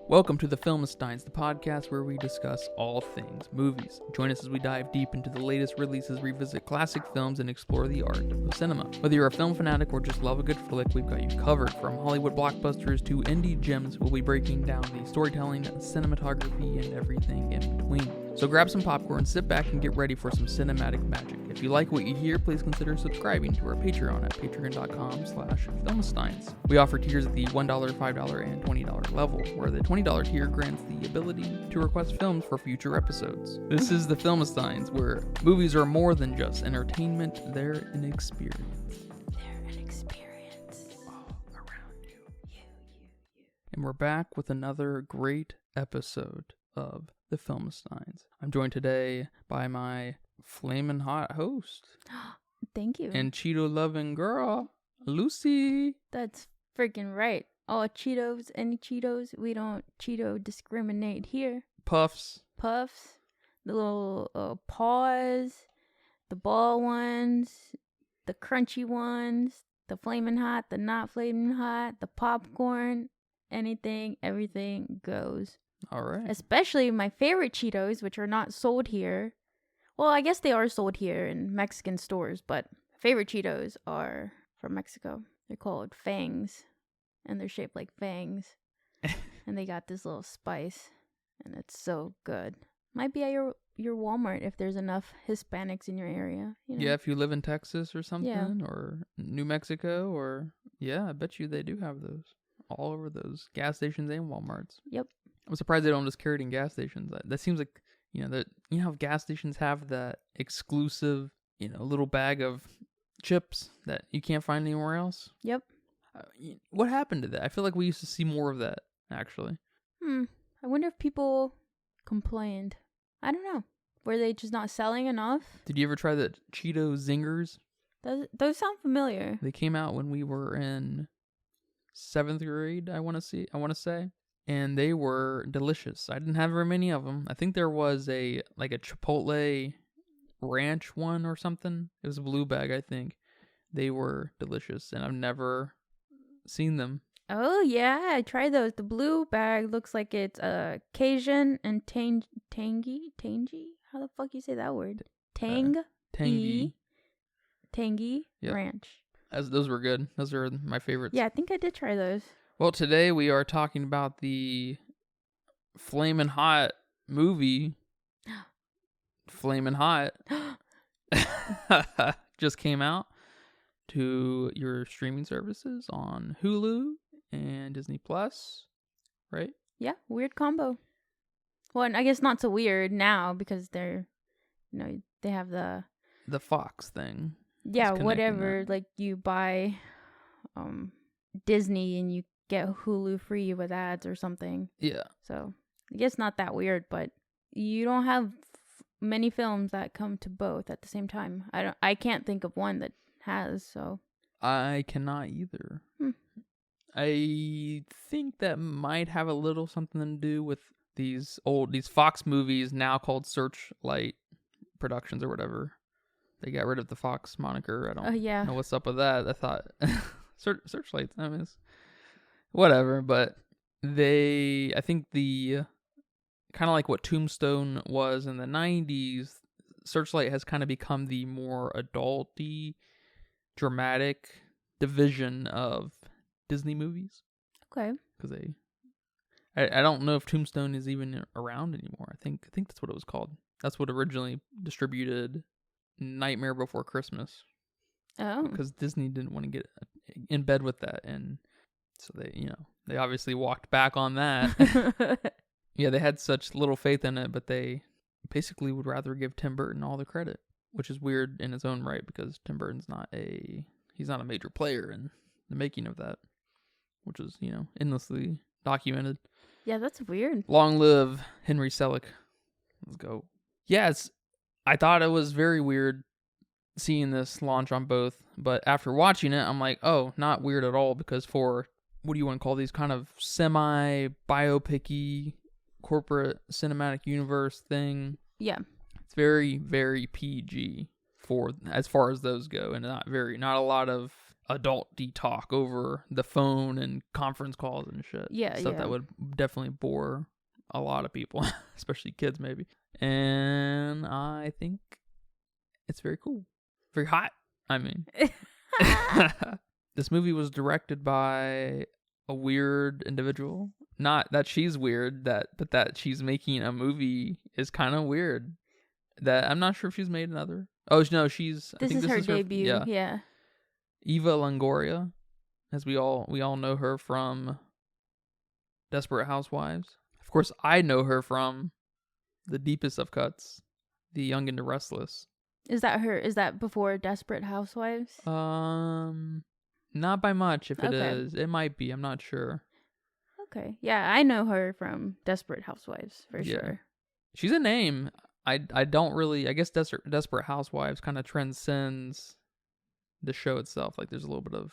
Welcome to the Filmistines, the podcast where we discuss all things movies. Join us as we dive deep into the latest releases, revisit classic films, and explore the art of cinema. Whether you're a film fanatic or just love a good flick, we've got you covered. From Hollywood blockbusters to indie gems, we'll be breaking down the storytelling, cinematography, and everything in between. So grab some popcorn, sit back, and get ready for some cinematic magic. If you like what you hear, please consider subscribing to our Patreon at patreon.com/filmistines. We offer tiers at the $1, $5, and $20 level, where the $20 tier grants the ability to request films for future episodes. This is the Filmistines, where movies are more than just entertainment, they're an experience. They're an experience. All around you. And we're back with another great episode of the Filmistines. I'm joined today by my flamin' hot host. Thank you. And Cheeto-loving girl, Lucy. That's freaking right. All Cheetos, any Cheetos, we don't Cheeto discriminate here. Puffs, the little paws, the ball ones, the crunchy ones, the flaming hot, the not flaming hot, the popcorn, anything, everything goes. All right. Especially my favorite Cheetos, which are not sold here. Well, I guess they are sold here in Mexican stores, but favorite Cheetos are from Mexico. They're called Fangs, and they're shaped like fangs. And they got this little spice, and it's so good. Might be at your Walmart if there's enough Hispanics in your area. You know? Yeah, if you live in Texas or something, Yeah. or New Mexico, or yeah, I bet you they do have those all over those gas stations and Walmarts. Yep. I'm surprised they don't just carry it in gas stations. That seems like, that how gas stations have that exclusive, little bag of chips that you can't find anywhere else. Yep. What happened to that? I feel like we used to see more of that, actually. I wonder if people complained. I don't know. Were they just not selling enough? Did you ever try the Cheeto Zingers? Those sound familiar. They came out when we were in 7th grade, I want to say. And they were delicious. I didn't have very many of them. I think there was a Chipotle ranch one or something. It was a blue bag, I think. They were delicious, and I've never seen them. Oh, yeah, I tried those. The blue bag looks like it's Cajun and tangy? How the fuck you say that word? Tangy Yep. ranch. Those were good. Those are my favorites. Yeah, I think I did try those. Well, today we are talking about the Flamin' Hot movie. Flamin' Hot. Just came out to your streaming services on Hulu and Disney Plus, right? Yeah, weird combo. Well, and I guess not so weird now because they're, they have the Fox thing. Yeah, whatever. Like you buy Disney and you get Hulu free with ads or something. Yeah. So I guess not that weird, but you don't have many films that come to both at the same time. I can't think of one that has. So I cannot either. I think that might have a little something to do with these Fox movies now called Searchlight Productions or whatever. They got rid of the Fox moniker. I don't know what's up with that. I thought Searchlight. I mean, whatever. But I think the kind of like what Tombstone was in the 90s, Searchlight has kind of become the more adulty, dramatic division of Disney movies. Okay. Because I don't know if Tombstone is even around anymore. I think that's what it was called. That's what originally distributed Nightmare Before Christmas. Oh. Because Disney didn't want to get in bed with that, and so they obviously walked back on that. Yeah, they had such little faith in it, but they basically would rather give Tim Burton all the credit, which is weird in its own right because Tim Burton's not a major player in the making of that, which is, endlessly documented. Yeah, that's weird. Long live Henry Selick. Let's go. Yes, I thought it was very weird seeing this launch on both, but after watching it, I'm like, oh, not weird at all, because for, what do you want to call these, kind of semi-biopic-y corporate cinematic universe thing. Yeah. It's very, very PG as far as those go, and not a lot of adult-y talk over the phone and conference calls and shit. Yeah, Stuff yeah. that would definitely bore a lot of people, especially kids maybe. And I think it's very cool. Very hot, I mean. This movie was directed by a weird individual. Not that she's weird, but that she's making a movie is kind of weird. That I'm not sure if she's made another. Oh no, she's. I This think is this her is debut. her. Yeah. Eva Longoria, as we all know her from Desperate Housewives. Of course, I know her from The Deepest of Cuts, The Young and the Restless. Is that her? Is that before Desperate Housewives? Not by much. If it Okay. is, it might be. I'm not sure. Okay. Yeah, I know her from Desperate Housewives for sure. She's a name. I don't really. I guess Desperate Housewives kind of transcends the show itself. Like there's a little bit of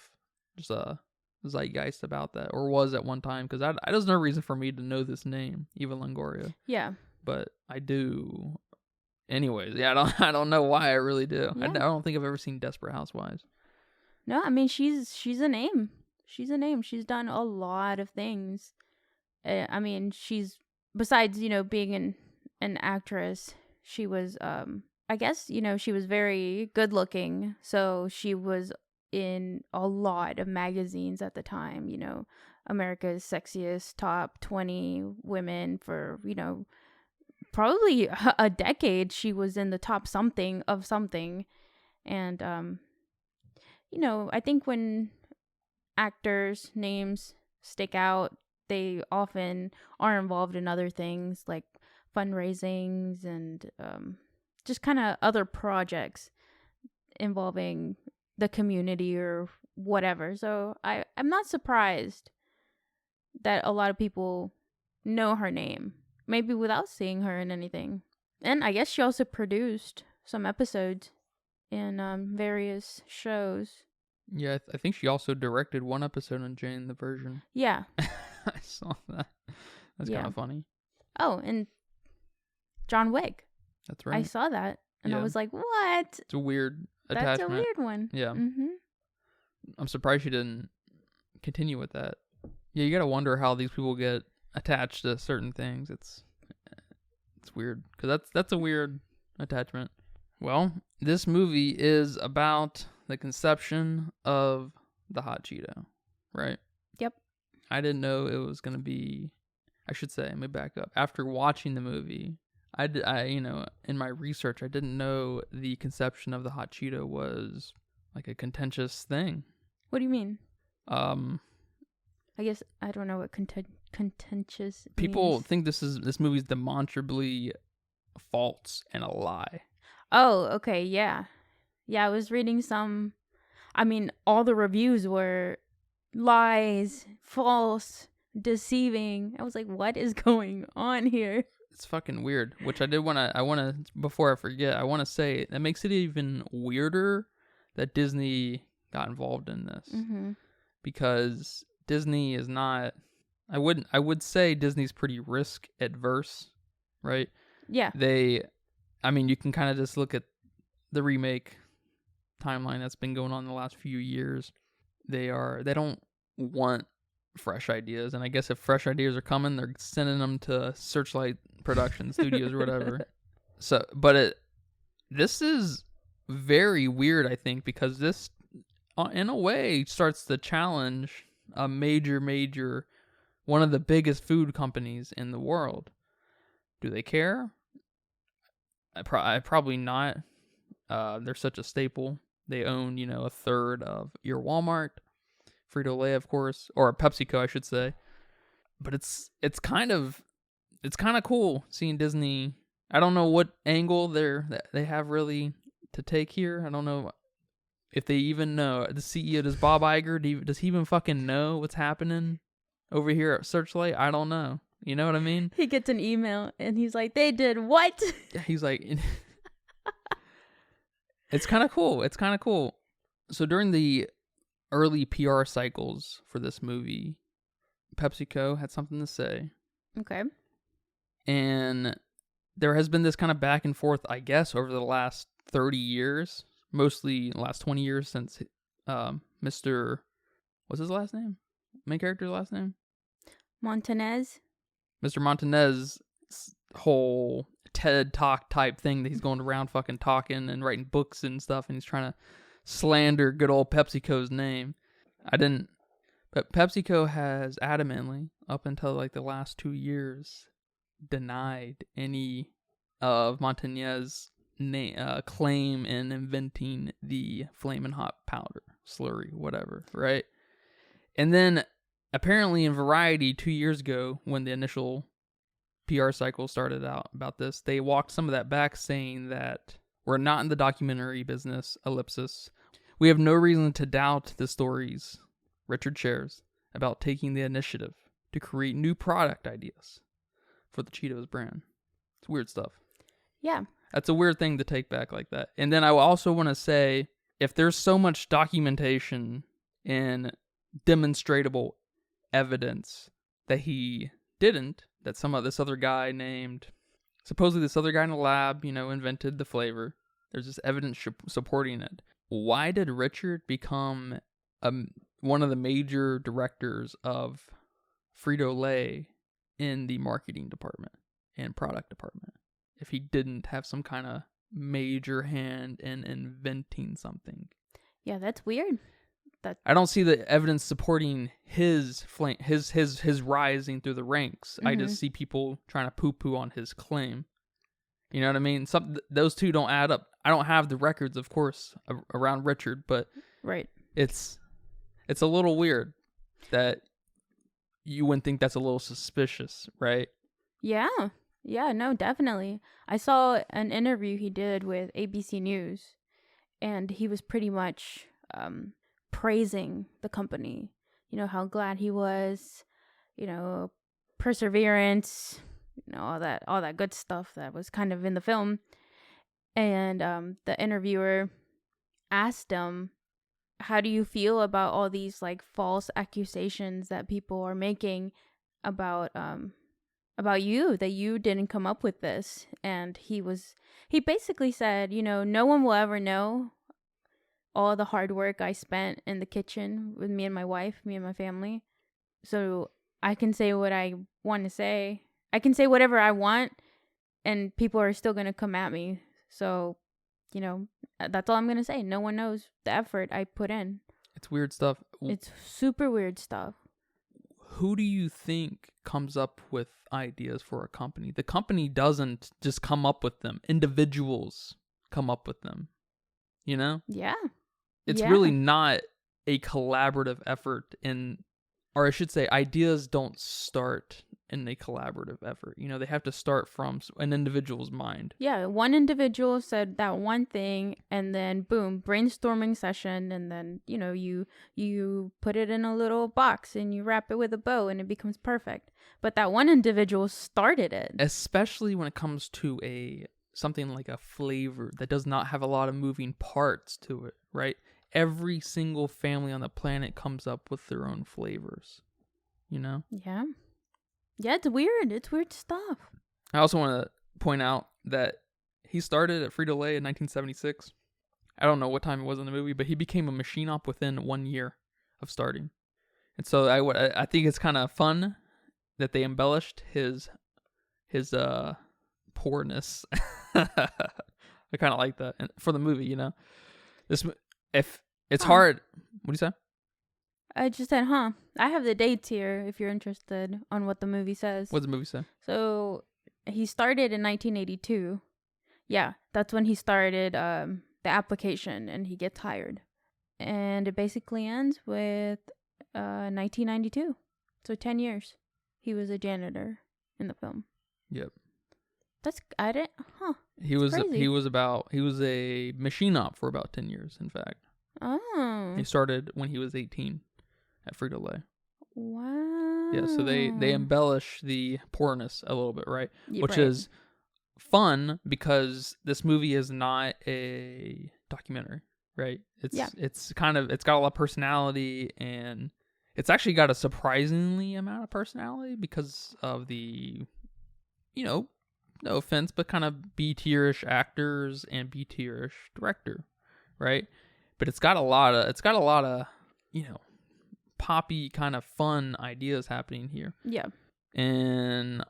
just a zeitgeist about that, or was at one time, because there's no reason for me to know this name, Eva Longoria. Yeah. But I do. Anyways, yeah, I don't know why I really do. Yeah. I don't think I've ever seen Desperate Housewives. No, I mean she's a name. She's a name. She's done a lot of things. I mean, she's besides being an actress, she was I guess she was very good looking. So she was in a lot of magazines at the time. America's Sexiest Top 20 Women for probably a decade. She was in the top something of something, and I think when actors' names stick out, they often are involved in other things like fundraisings and just kind of other projects involving the community or whatever. So I'm not surprised that a lot of people know her name, maybe without seeing her in anything. And I guess she also produced some episodes in various shows. Yeah, I think she also directed one episode on Jane the Virgin. Yeah. I saw that. That's kind of funny. Oh, and John Wick. That's right. I saw that, and I was like, what? It's a weird attachment. That's a weird one. Yeah. Mm-hmm. I'm surprised she didn't continue with that. Yeah, you gotta wonder how these people get attached to certain things. It's weird, because that's a weird attachment. Well, this movie is about the conception of the hot Cheeto, right? Yep. I didn't know it was gonna be. I should say, let me back up. After watching the movie, I in my research, I didn't know the conception of the hot Cheeto was like a contentious thing. What do you mean? I guess I don't know what contentious people means. think this movie's demonstrably false and a lie. Oh, okay, yeah. Yeah, I was reading some. I mean, all the reviews were lies, false, deceiving. I was like, what is going on here? It's fucking weird. Which I want to, before I forget, I want to say that makes it even weirder that Disney got involved in this. Mm-hmm. Because Disney is not, I would say Disney's pretty risk adverse, right? Yeah. You can kind of just look at the remake timeline that's been going on the last few years. They don't want fresh ideas, and I guess if fresh ideas are coming, they're sending them to Searchlight Production Studios or whatever. So, but this is very weird, I think, because this, in a way, starts to challenge a major, one of the biggest food companies in the world. Do they care? Probably not. They're such a staple. They own, a third of your Walmart, Frito-Lay, of course, or PepsiCo, I should say. But it's kind of cool seeing Disney. I don't know what angle they have really to take here. I don't know if they even know. The CEO, does Bob Iger, does he even fucking know what's happening over here at Searchlight? I don't know. You know what I mean? He gets an email and he's like, they did what? He's like, it's kind of cool. It's kind of cool. So during the early PR cycles for this movie, PepsiCo had something to say. Okay. And there has been this kind of back and forth, I guess, over the last 30 years, mostly the last 20 years since Mr. What's his last name? Main character's last name? Montanez. Mr. Montanez's whole TED Talk type thing that he's going around fucking talking and writing books and stuff, and he's trying to slander good old PepsiCo's name. But PepsiCo has adamantly, up until like the last 2 years, denied any of Montanez's claim in inventing the Flamin' Hot powder, slurry, whatever, right? And then apparently in Variety 2 years ago, when the initial PR cycle started out about this, they walked some of that back, saying that we're not in the documentary business, ellipsis. We have no reason to doubt the stories Richard shares about taking the initiative to create new product ideas for the Cheetos brand. It's weird stuff. Yeah. That's a weird thing to take back like that. And then I also want to say, if there's so much documentation and demonstrable evidence that he didn't, that this other guy supposedly this other guy in the lab, invented the flavor. There's this evidence supporting it. Why did Richard become one of the major directors of Frito-Lay in the marketing department and product department if he didn't have some kind of major hand in inventing something? Yeah, that's weird. I don't see the evidence supporting his rising through the ranks. I just see people trying to poo-poo on his claim. You know what I mean? Those two don't add up. I don't have the records, of course, around Richard, but right. It's a little weird that you wouldn't think that's a little suspicious, right? Yeah. Yeah, no, definitely. I saw an interview he did with ABC News, and he was pretty much praising the company. How glad he was, perseverance, all that good stuff that was kind of in the film. And the interviewer asked him, how do you feel about all these like false accusations that people are making about you, that you didn't come up with this? And he basically said, no one will ever know all the hard work I spent in the kitchen with me and my wife, me and my family. So I can say what I want to say. I can say whatever I want, and people are still going to come at me. So, that's all I'm going to say. No one knows the effort I put in. It's weird stuff. It's super weird stuff. Who do you think comes up with ideas for a company? The company doesn't just come up with them. Individuals come up with them. Yeah. It's really not a collaborative effort or I should say, ideas don't start in a collaborative effort. They have to start from an individual's mind. Yeah, one individual said that one thing, and then boom, brainstorming session, and then you put it in a little box and you wrap it with a bow and it becomes perfect. But that one individual started it. Especially when it comes to something like a flavor that does not have a lot of moving parts to it, right? Every single family on the planet comes up with their own flavors, Yeah. Yeah, it's weird. It's weird stuff. I also want to point out that he started at Frito-Lay in 1976. I don't know what time it was in the movie, but he became a machine op within 1 year of starting. And so I think it's kind of fun that they embellished his poorness. I kind of like that for the movie, If it's hard. What do you say? I just said, I have the dates here if you're interested on what the movie says. What does the movie say? So he started in 1982. Yeah, that's when he started the application, and he gets hired. And it basically ends with 1992. So 10 years. He was a janitor in the film. Yep. He was a machine op for about 10 years, in fact. Oh. He started when he was 18 at Frito-Lay. Wow. Yeah, so they embellish the poorness a little bit, right? Yeah, Which is fun because this movie is not a documentary, right? It's got a lot of personality, and it's actually got a surprisingly amount of personality because of the, no offense, but kind of B-tierish actors and B-tierish director, right? but it's got a lot of you know, poppy kind of fun ideas happening here. Yeah. And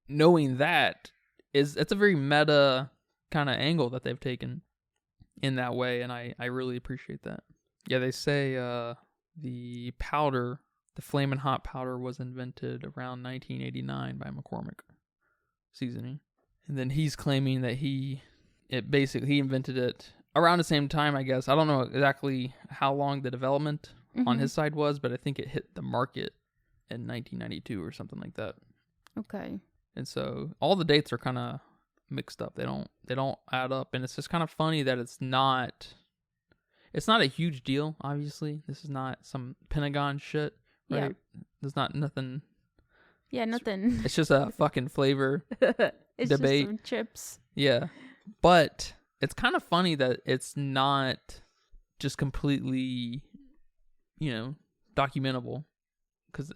knowing that it's a very meta kind of angle that they've taken in that way, and I really appreciate that. Yeah, they say the Flamin' Hot powder was invented around 1989 by McCormick Seasoning. And then he's claiming that he invented it around the same time, I guess. I don't know exactly how long the development on his side was, but I think it hit the market in 1992 or something like that. Okay. And so all the dates are kind of mixed up. They don't add up, and it's just kind of funny that it's not a huge deal, obviously. This is not some Pentagon shit, right? Yeah. There's not nothing. Yeah, nothing. It's just a fucking flavor it's debate. Just some chips. Yeah. But it's kind of funny that it's not just completely, documentable. Because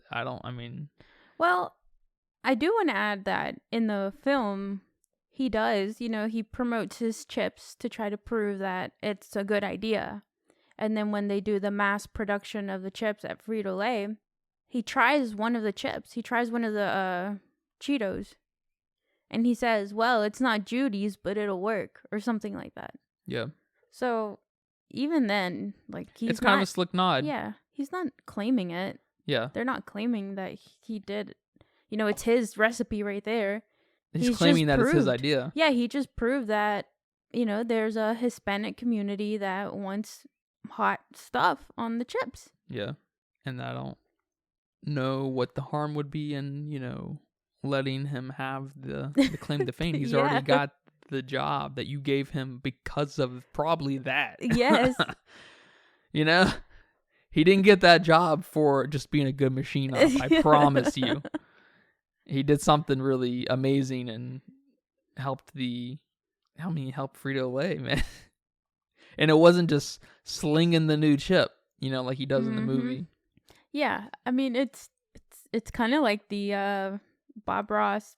Well, I do want to add that in the film, he does, he promotes his chips to try to prove that it's a good idea. And then when they do the mass production of the chips at Frito-Lay, he tries one of the chips. He tries one of the Cheetos. And he says, well, it's not Judy's, but it'll work. Or something like that. Yeah. So even then, it's kind of a slick nod. Yeah. He's not claiming it. Yeah. They're not claiming that he did. It's his recipe right there. He's claiming that it's his idea. Yeah, he just proved that, there's a Hispanic community that wants hot stuff on the chips. Yeah. And I don't know what the harm would be in, letting him have the claim to fame. He's already got the job that you gave him because of probably that. Yes. He didn't get that job for just being a good machine op. I promise you. He did something really amazing and helped Frito-Lay, man. And it wasn't just slinging the new chip, like he does in the movie. Yeah, it's kind of like the Bob Ross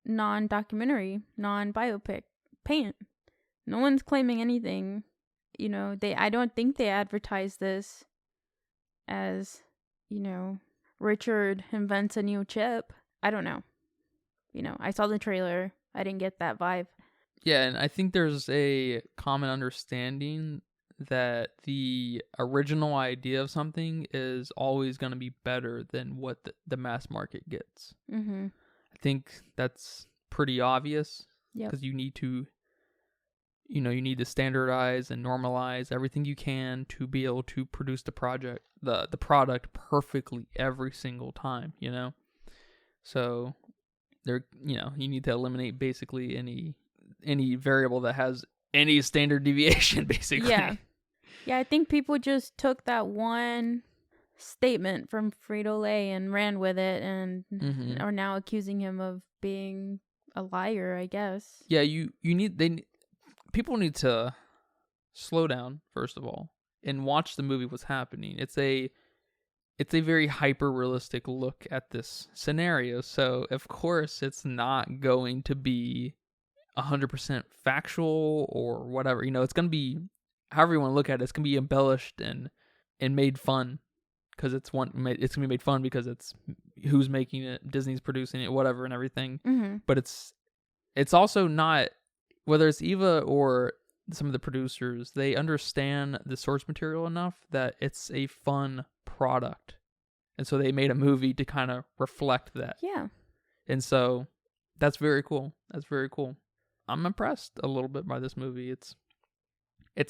non-documentary, non-biopic Paint. No one's claiming anything. I don't think they advertise this as, Richard invents a new chip. I don't know. I saw the trailer. I didn't get that vibe. Yeah, and I think there's a common understanding that the original idea of something is always going to be better than what the mass market gets. Mm-hmm. I think that's pretty obvious Yep. because you need to, you need to standardize and normalize everything you can to be able to produce the product perfectly every single time, So there, you need to eliminate basically any variable that has any standard deviation, basically. Yeah. Yeah, I think people just took that one statement from Frito-Lay and ran with it and are now accusing him of being a liar, I guess. Yeah, people need to slow down, first of all, and watch the movie what's happening. It's a very hyper-realistic look at this scenario, so of course it's not going to be 100% factual or whatever. It's going to be, however you want to look at it, it's going to be embellished and made fun because it's going to be made fun because it's who's making it, Disney's producing it, whatever, and everything. Mm-hmm. But it's also not, whether it's Eva or some of the producers, they understand the source material enough that it's a fun product. And so they made a movie to kind of reflect that. Yeah. And so that's very cool. I'm impressed a little bit by this movie. It's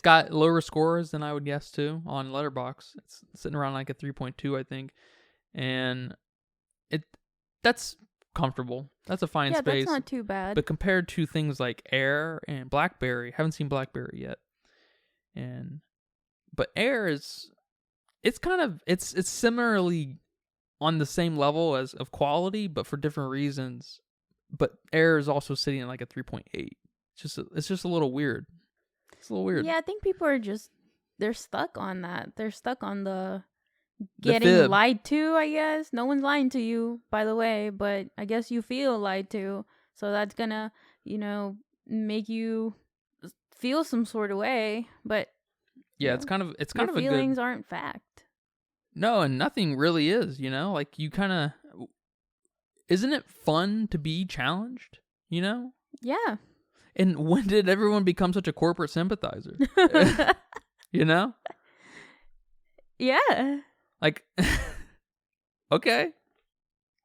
got lower scores than I would guess too on Letterboxd. It's sitting around like a 3.2, I think. And that's comfortable. That's a fine space. Yeah, that's not too bad. But compared to things like Air and Blackberry, haven't seen Blackberry yet. But Air it's similarly on the same level of quality, but for different reasons. But Air is also sitting at like a 3.8. It's just a little weird. It's a little weird. Yeah, I think people are they're stuck on that. They're stuck on the getting lied to, I guess. No one's lying to you, by the way, but I guess you feel lied to. So that's gonna, make you feel some sort of way. But Yeah, it's kind of your a good. Feelings aren't fact. No, and nothing really is. Like you kind of. Isn't it fun to be challenged? Yeah. And when did everyone become such a corporate sympathizer? you know? Yeah. Like, okay.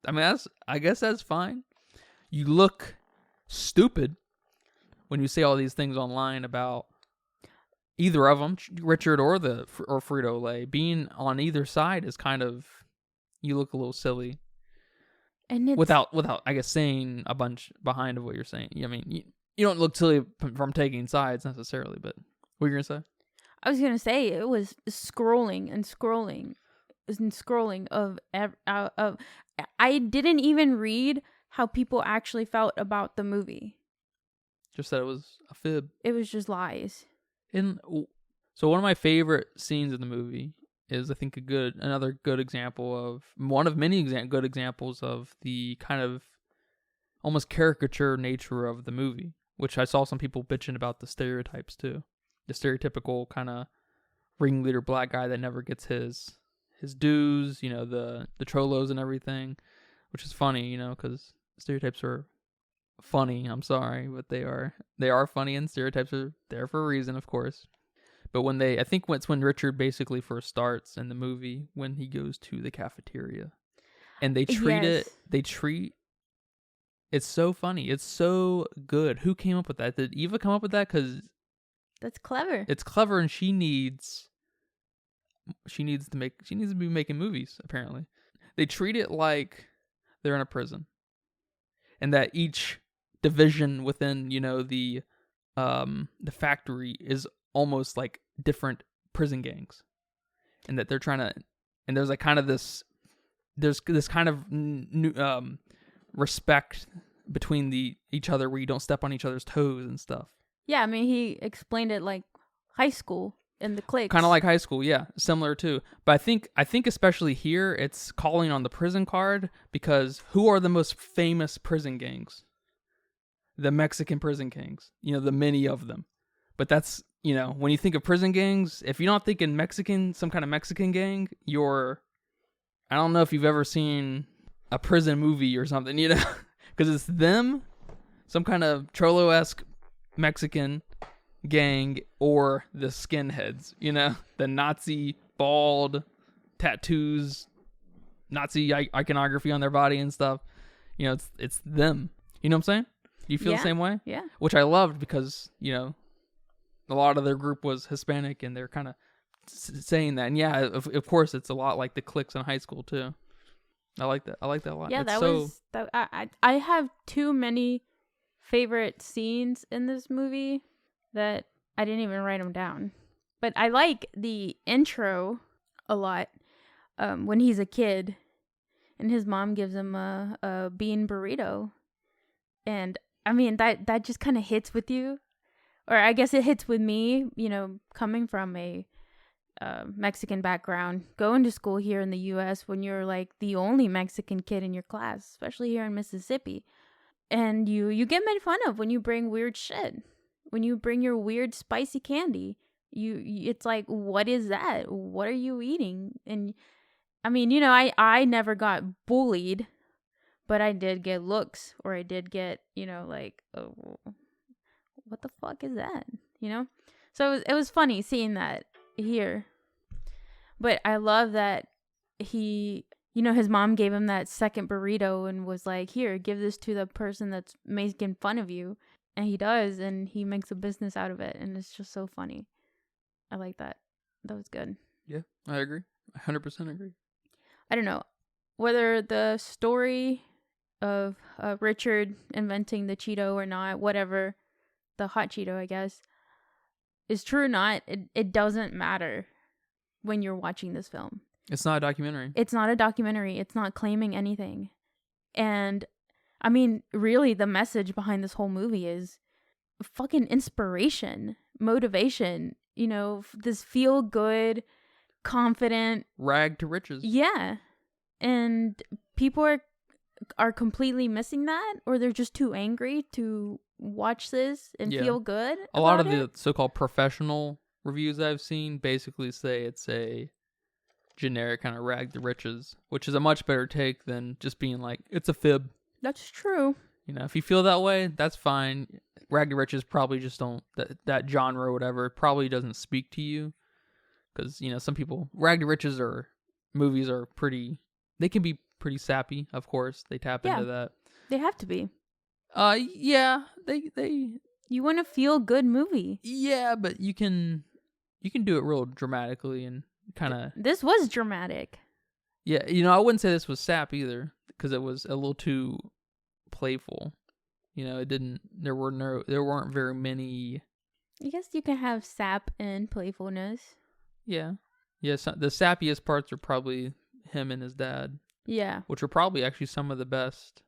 I mean, I guess that's fine. You look stupid when you say all these things online about either of them, Richard or Frito-Lay. Being on either side is kind of, you look a little silly. And it's without I guess saying a bunch behind of what you're saying. I mean, you don't look silly from taking sides necessarily, but what are you gonna say? I was gonna say it was scrolling and scrolling and scrolling of I didn't even read how people actually felt about the movie. Just that it was a fib. It was just lies. And so one of my favorite scenes in the movie is, I think, another good example of one of many good examples of the kind of almost caricature nature of the movie, which I saw some people bitching about the stereotypes too. The stereotypical kind of ringleader black guy that never gets his dues, the cholos and everything, which is funny, because stereotypes are funny. I'm sorry, but they are funny, and stereotypes are there for a reason, of course. But I think it's when Richard basically first starts in the movie, when he goes to the cafeteria, and they treat it's so funny. It's so good. Who came up with that? Did Eva come up with that? Because that's clever. It's clever, and she needs to be making movies. Apparently, they treat it like they're in a prison, and that each division within the factory is almost like different prison gangs, and that they're trying to, and there's like kind of this kind of respect between each other, where you don't step on each other's toes and stuff. Yeah, I mean, he explained it like high school in the cliques. Kind of like high school, yeah, similar too. But I think especially here, it's calling on the prison card, because who are the most famous prison gangs? The Mexican prison gangs. The many of them. But that's, when you think of prison gangs, if you're not thinking Mexican, some kind of Mexican gang, I don't know if you've ever seen a prison movie or something, because it's them, some kind of Cholo-esque Mexican gang, or the skinheads, the Nazi bald tattoos, Nazi iconography on their body and stuff. It's them. You know what I'm saying? You feel the same way? Yeah. Which I loved, because, a lot of their group was Hispanic, and they're kind of saying that. And yeah, of course, it's a lot like the cliques in high school too. I like that. I like that a lot. Yeah, I have too many favorite scenes in this movie that I didn't even write them down. But I like the intro a lot, when he's a kid and his mom gives him a bean burrito. And I mean, that just kind of hits with you. Or I guess it hits with me, coming from a Mexican background, going to school here in the U.S. when you're like the only Mexican kid in your class, especially here in Mississippi. And you get made fun of when you bring weird shit. When you bring your weird spicy candy, it's like, what is that? What are you eating? And I mean, I never got bullied, but I did get looks, or I did get, like, oh, what the fuck is that? So it was funny seeing that here. But I love that he, his mom gave him that second burrito and was like, here, give this to the person that's making fun of you. And he does, and he makes a business out of it. And it's just so funny. I like that. That was good. Yeah, I agree. 100% agree. I don't know whether the story of Richard inventing the Cheeto or not, whatever, the hot Cheeto, I guess, is true or not. It doesn't matter when you're watching this film. It's not a documentary. It's not a documentary. It's not claiming anything. And I mean, really, the message behind this whole movie is fucking inspiration, motivation, this feel good, confident. Rag to riches. Yeah. And people are completely missing that, or they're just too angry to watch this and feel good. A lot of the so-called professional reviews I've seen basically say it's a generic kind of rag the riches, which is a much better take than just being like, it's a fib. That's true. You know, if you feel that way, that's fine. Rag the riches probably just don't, that genre or whatever, probably doesn't speak to you. Because, you know, some people, rag the riches or movies are pretty, they can be pretty sappy, of course. They tap into that. They have to be. Yeah, they. You want a feel good movie. Yeah, but you can do it real dramatically and kind of. This was dramatic. Yeah, you know, I wouldn't say this was sap either, because it was a little too playful. You know, it didn't. There weren't very many. I guess you can have sap and playfulness. Yeah. So the sappiest parts are probably him and his dad. Yeah. Which are probably actually some of the best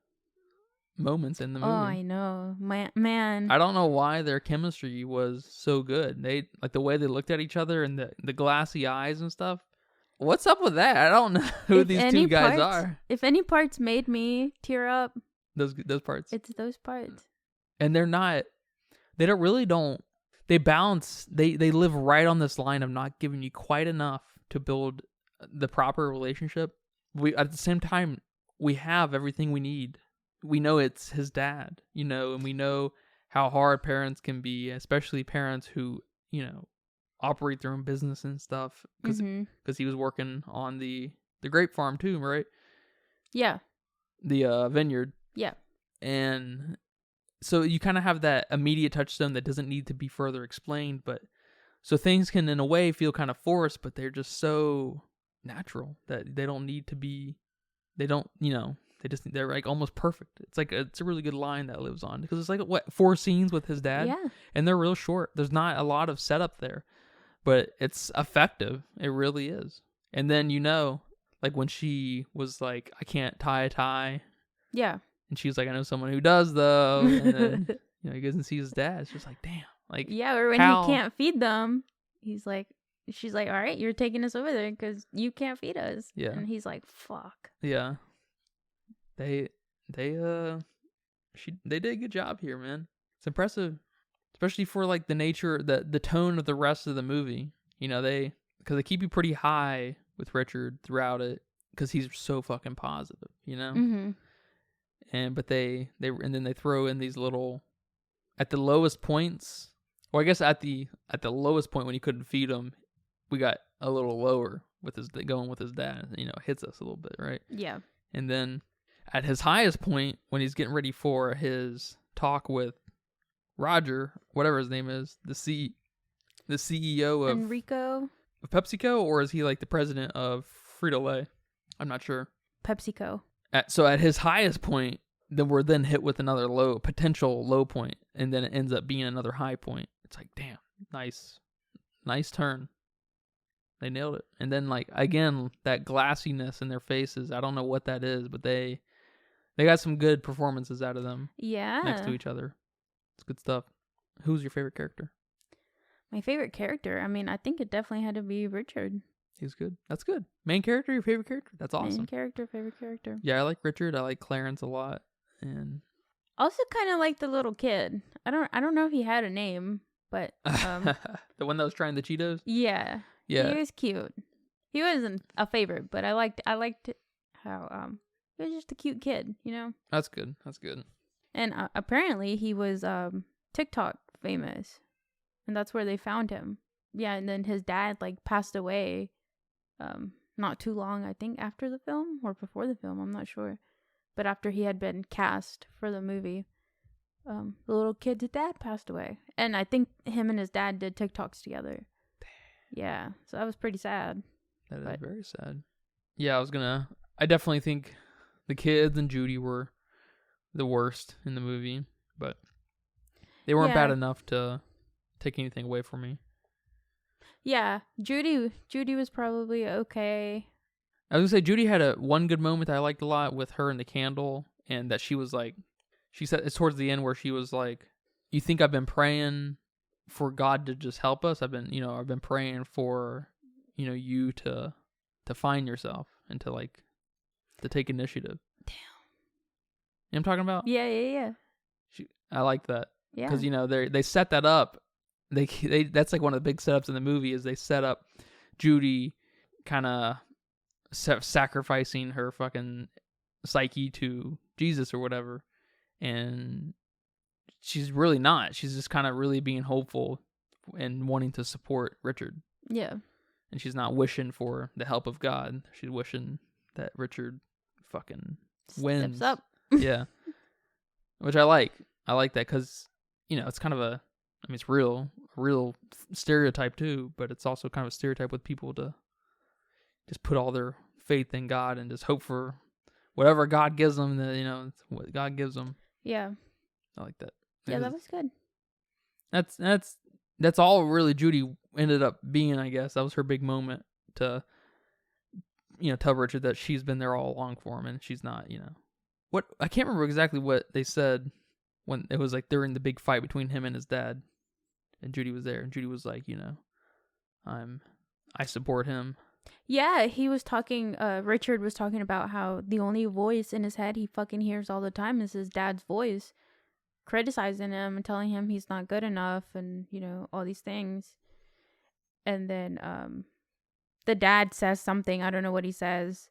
moments in the movie. Oh, I know. Man. I don't know why their chemistry was so good. They, like, the way they looked at each other and the glassy eyes and stuff. What's up with that? I don't know who these two guys are. If any parts made me tear up, those parts. It's those parts. And they balance, they live right on this line of not giving you quite enough to build the proper relationship. At the same time, we have everything we need. We know it's his dad, you know, and we know how hard parents can be, especially parents who, you know, operate their own business and stuff. Because he was working on the grape farm too, right? Yeah. The vineyard. Yeah. And so you kind of have that immediate touchstone that doesn't need to be further explained, but so things can in a way feel kind of forced, but they're just so natural that they don't need to be, they're like almost perfect. It's a really good line that lives on, because it's like 4 scenes with his dad. Yeah. And they're real short. There's not a lot of setup there, but it's effective. It really is. And then, you know, like when she was like, I can't tie a tie. Yeah. And she's like, I know someone who does though. And then, you know, he goes and sees his dad. It's just like, damn. Like, yeah, or when he can't feed them, she's like, all right, you're taking us over there because you can't feed us. Yeah. And he's like, fuck. Yeah. They did a good job here, man. It's impressive, especially for like the nature, the tone of the rest of the movie. You know, because they keep you pretty high with Richard throughout it, because he's so fucking positive, you know. Mm-hmm. But then they throw in these little, at the lowest points, or I guess at the lowest point when he couldn't feed him, we got a little lower with going with his dad. You know, hits us a little bit, right? Yeah. And then at his highest point, when he's getting ready for his talk with Roger, whatever his name is, the CEO of Enrico, of PepsiCo, or is he like the president of Frito-Lay? I'm not sure. PepsiCo. So at his highest point, then we're then hit with another potential low point, and then it ends up being another high point. It's like, damn, nice turn. They nailed it. And then, like, again, that glassiness in their faces, I don't know what that is, but they got some good performances out of them. Yeah. Next to each other. It's good stuff. Who's your favorite character? My favorite character? I mean, I think it definitely had to be Richard. He's good. That's good. Main character, your favorite character? That's awesome. Main character, favorite character. Yeah, I like Richard. I like Clarence a lot. And also kind of like the little kid. I don't know if he had a name, but the one that was trying the Cheetos? Yeah. Yeah. He was cute. He wasn't a favorite, but I liked how he was just a cute kid, you know? That's good. And apparently he was TikTok famous. And that's where they found him. Yeah, and then his dad like passed away not too long, I think, after the film or before the film, I'm not sure. But after he had been cast for the movie, the little kid's dad passed away. And I think him and his dad did TikToks together. Yeah, so that was pretty sad. That is very sad. Yeah, I definitely think the kids and Judy were the worst in the movie, but they weren't bad enough to take anything away from me. Yeah, Judy was probably okay. I was gonna say Judy had one good moment that I liked a lot with her and the candle, and that she was like, she said it's towards the end where she was like, "You think I've been praying for God to just help us? I've been praying for, you know, you to find yourself and to take initiative." Damn. You know what I'm talking about? Yeah. I like that. Yeah. Because, you know, they set that up they that's like one of the big setups in the movie is they set up Judy kind of sacrificing her fucking psyche to Jesus or whatever, and she's really not. She's just kind of really being hopeful and wanting to support Richard. Yeah. And she's not wishing for the help of God. She's wishing that Richard fucking wins. Steps up. Yeah. Which I like. I like that because, it's kind of it's real stereotype too, but it's also kind of a stereotype with people to just put all their faith in God and just hope for whatever God gives them, it's what God gives them. Yeah. I like that. Yeah, that was good. That's all really Judy ended up being, I guess. That was her big moment to, tell Richard that she's been there all along for him and she's not, What, I can't remember exactly what they said when it was like during the big fight between him and his dad. And Judy was there. And Judy was like, I support him. Yeah, he was talking, Richard was talking about how the only voice in his head he fucking hears all the time is his dad's voice, criticizing him and telling him he's not good enough and, all these things. And then the dad says something, I don't know what he says,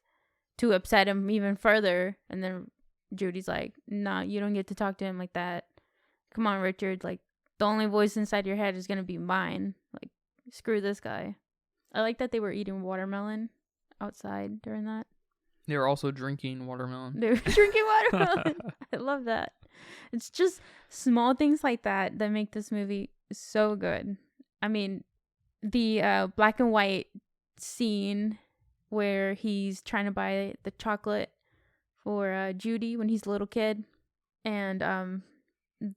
to upset him even further. And then Judy's like, nah, you don't get to talk to him like that. Come on, Richard. Like, the only voice inside your head is going to be mine. Like, screw this guy. I like that they were eating watermelon outside during that. They were also drinking watermelon. They were drinking watermelon. I love that. It's just small things like that that make this movie so good. I mean, the black and white scene where he's trying to buy the chocolate for Judy when he's a little kid, and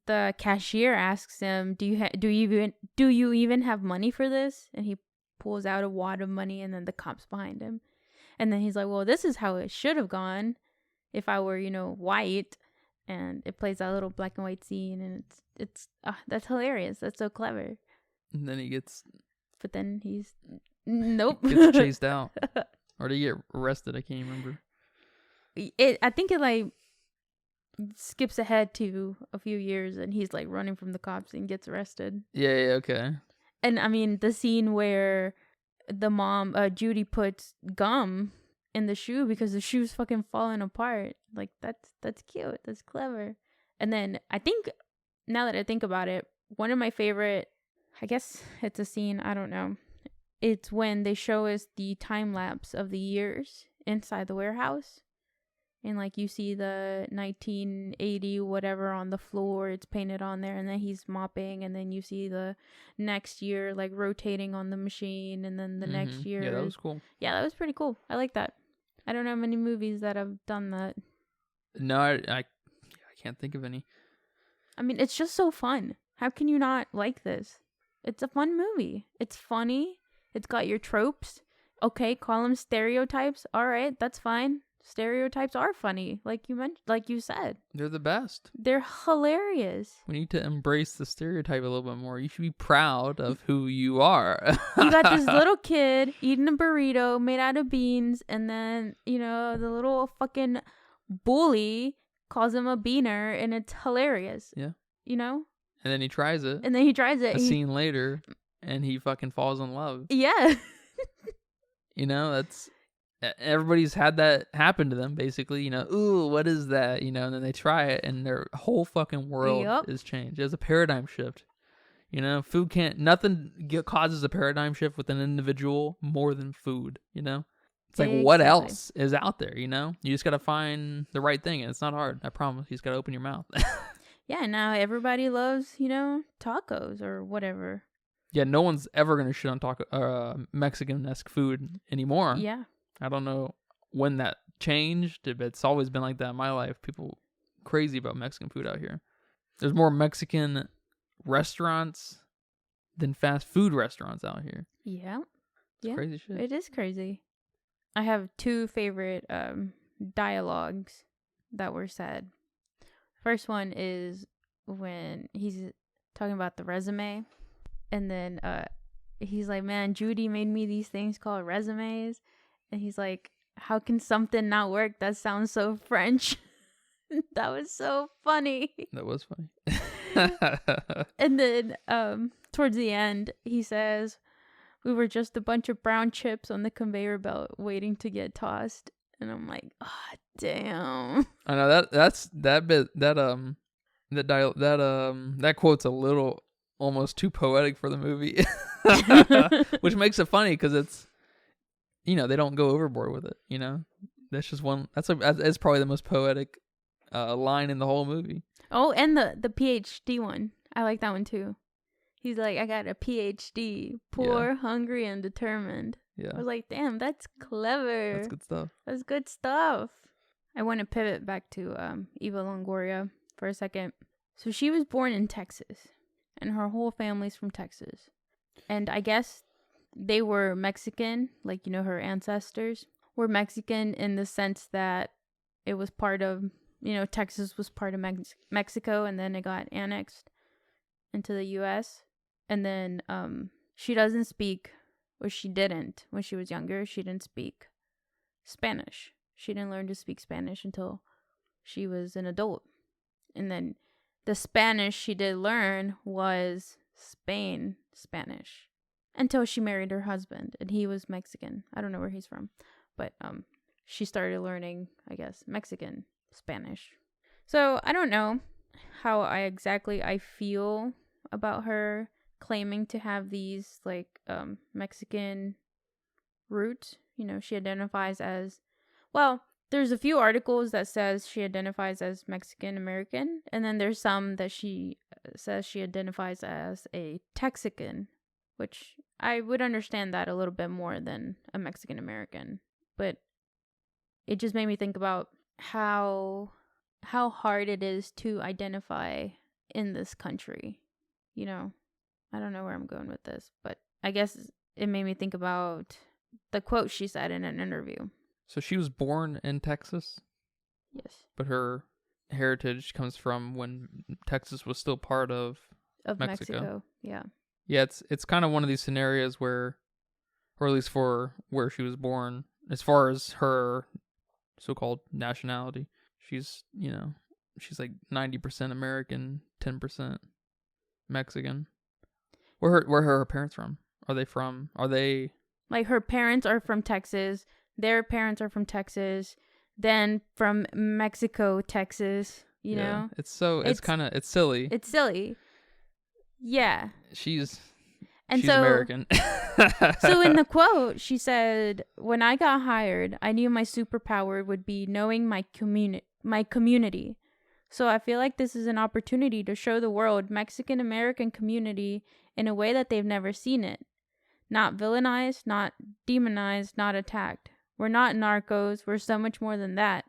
the cashier asks him, do you even have money for this? And he pulls out a wad of money, and then the cop's behind him. And then he's like, well, this is how it should have gone if I were, white. And it plays that little black and white scene, and it's that's hilarious. That's so clever. And then he gets... But then he's... Nope. gets chased out. Or did he get arrested? I can't remember. I think it, like, skips ahead to a few years, and he's, like, running from the cops and gets arrested. Yeah, okay. And, I mean, the scene where the mom, Judy, puts gum in the shoe because the shoe's fucking falling apart. Like, that's cute. That's clever. And then I think, now that I think about it, one of my favorite, I guess it's a scene, I don't know. It's when they show us the time lapse of the years inside the warehouse. And, like, you see the 1980 whatever on the floor. It's painted on there. And then he's mopping. And then you see the next year, like, rotating on the machine. And then the next year. Yeah, that was cool. Yeah, that was pretty cool. I like that. I don't know many movies that have done that. No, I can't think of any. I mean, it's just so fun. How can you not like this? It's a fun movie. It's funny. It's got your tropes. Okay, call them stereotypes. All right, that's fine. Stereotypes are funny, like you said. They're the best. They're hilarious. We need to embrace the stereotype a little bit more. You should be proud of who you are. You got this little kid eating a burrito made out of beans, and then, the little fucking bully calls him a beaner, and it's hilarious. Yeah. And then he tries it. A scene later, and he fucking falls in love. Yeah. That's... Everybody's had that happen to them, basically. Ooh, what is that? And then they try it, and their whole fucking world is changed. There's a paradigm shift. Food can't... Nothing causes a paradigm shift with an individual more than food, It's like, what else is out there, You just got to find the right thing, and it's not hard. I promise. You just got to open your mouth. Yeah, now everybody loves, tacos or whatever. Yeah, no one's ever going to shit on Mexican-esque food anymore. Yeah. I don't know when that changed, but it's always been like that in my life. People crazy about Mexican food out here. There's more Mexican restaurants than fast food restaurants out here. Yeah. It's crazy shit. It is crazy. I have two favorite dialogues that were said. First one is when he's talking about the resume, and then he's like, man, Judy made me these things called resumes. And he's like, how can something not work? That sounds so French. That was so funny. That was funny. And then towards the end, he says, "We were just a bunch of brown chips on the conveyor belt waiting to get tossed." And I'm like, ah, damn. I know that quote's a little almost too poetic for the movie, which makes it funny because it's, they don't go overboard with it. That's just one. That's probably the most poetic line in the whole movie. Oh, and the PhD one. I like that one too. He's like, "I got a PhD, poor, hungry, and determined." Yeah. I was like, damn, that's clever. That's good stuff. That's good stuff. I want to pivot back to Eva Longoria for a second. So she was born in Texas, and her whole family's from Texas. And I guess they were Mexican, like, her ancestors were Mexican in the sense that it was part of, Texas was part of Mexico, and then it got annexed into the U.S. And then she doesn't speak, or she didn't when she was younger. She didn't speak Spanish. She didn't learn to speak Spanish until she was an adult. And then the Spanish she did learn was Spain Spanish until she married her husband, and he was Mexican. I don't know where he's from, but she started learning, I guess, Mexican Spanish. So I don't know how I feel about her claiming to have these Mexican roots. She identifies as, well, there's a few articles that says she identifies as Mexican American, and then there's some that she says she identifies as a Texican, which I would understand that a little bit more than a Mexican American. But it just made me think about how hard it is to identify in this country. I don't know where I'm going with this, but I guess it made me think about the quote she said in an interview. So she was born in Texas? Yes. But her heritage comes from when Texas was still part of Mexico. Yeah. Yeah, it's kind of one of these scenarios where, or at least for where she was born, as far as her so-called nationality, she's like 90% American, 10% Mexican. Where are her parents from? Are they like, her parents are from Texas, their parents are from Texas, then from Mexico, Texas, you know? It's silly. It's silly. Yeah. She's so American. So in the quote, she said, "When I got hired, I knew my superpower would be knowing my community. So I feel like this is an opportunity to show the world Mexican American community in a way that they've never seen it. Not villainized, not demonized, not attacked. We're not narcos. We're so much more than that.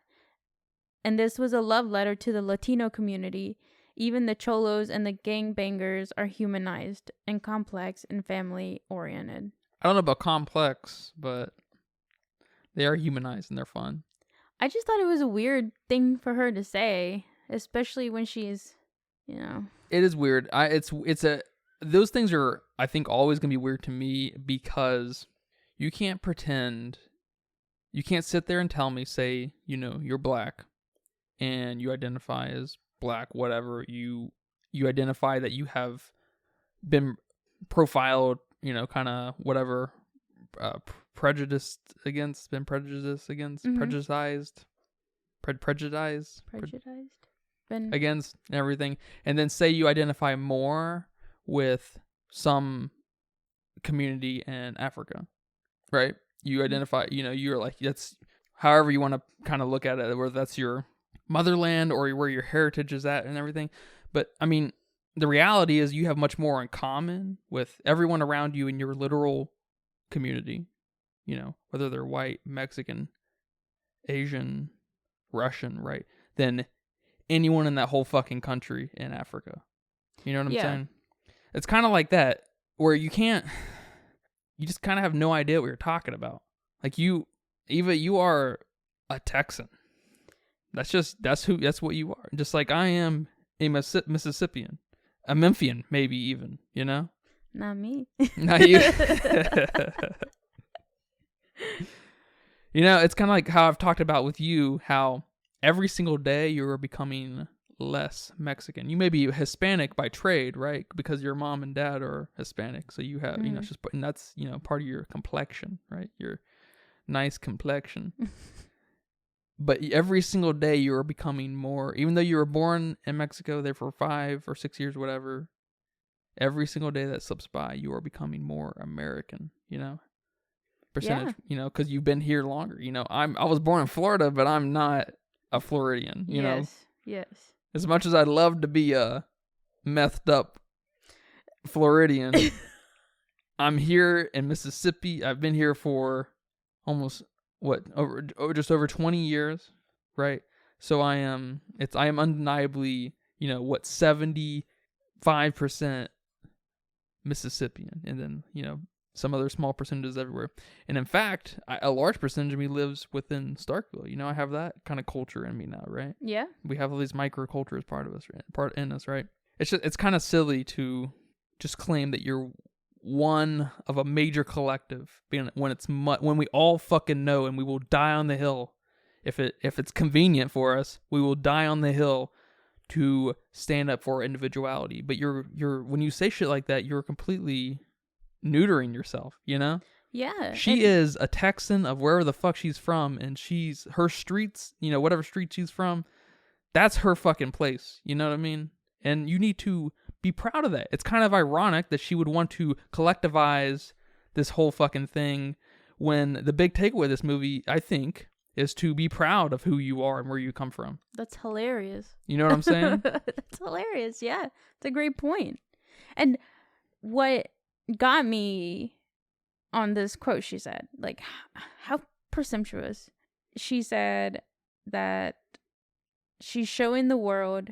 And this was a love letter to the Latino community. Even the cholos and the gangbangers are humanized and complex and family-oriented." I don't know about complex, but they are humanized and they're fun. I just thought it was a weird thing for her to say, especially when she's, It is weird. Those things are, I think, always going to be weird to me because you can't sit there and tell me, say, you're black and you identify as black, whatever, you identify that you have been profiled, kind of whatever, prejudiced against, mm-hmm. prejudiced against everything, and then say you identify more with some community in Africa, right? You identify, you're like, that's however you want to kind of look at it, whether that's your motherland or where your heritage is at and everything. But I mean, the reality is you have much more in common with everyone around you in your literal community, whether they're white, Mexican, Asian, Russian, right, than anyone in that whole fucking country in Africa. You know what I'm saying? It's kind of like that, where you just kind of have no idea what you're talking about. Like Eva, you are a Texan. That's what you are. Just like I am a Mississippian, a Memphian, maybe even, Not me. Not you. It's kind of like how I've talked about with you, how every single day you're becoming less Mexican. You may be Hispanic by trade, right? Because your mom and dad are Hispanic, so you have it's just, and that's part of your complexion, right? Your nice complexion. But every single day you are becoming more, even though you were born in Mexico there for 5 or 6 years, whatever. Every single day that slips by, you are becoming more American, percentage, because you've been here longer. I was born in Florida, but I'm not a Floridian, know. Yes. As much as I'd love to be a methed up Floridian, I'm here in Mississippi. I've been here for almost just over 20 years, right? So I am undeniably, 75% Mississippian, and then, some other small percentages everywhere. And in fact, a large percentage of me lives within Starkville. I have that kind of culture in me now, right? Yeah. We have all these microcultures part in us, right? It's kind of silly to just claim that you're one of a major collective when we all fucking know, and we will die on the hill if it's convenient for us. We will die on the hill to stand up for our individuality. But you're when you say shit like that, you're completely neutering yourself, Yeah. She is a Texan of wherever the fuck she's from, and her streets, whatever street she's from, that's her fucking place. You know what I mean? And you need to be proud of that. It's kind of ironic that she would want to collectivize this whole fucking thing when the big takeaway of this movie, I think, is to be proud of who you are and where you come from. That's hilarious. You know what I'm saying? That's hilarious. Yeah. It's a great point. And what got me on this quote, she said, like, how presumptuous. She said that she's showing the world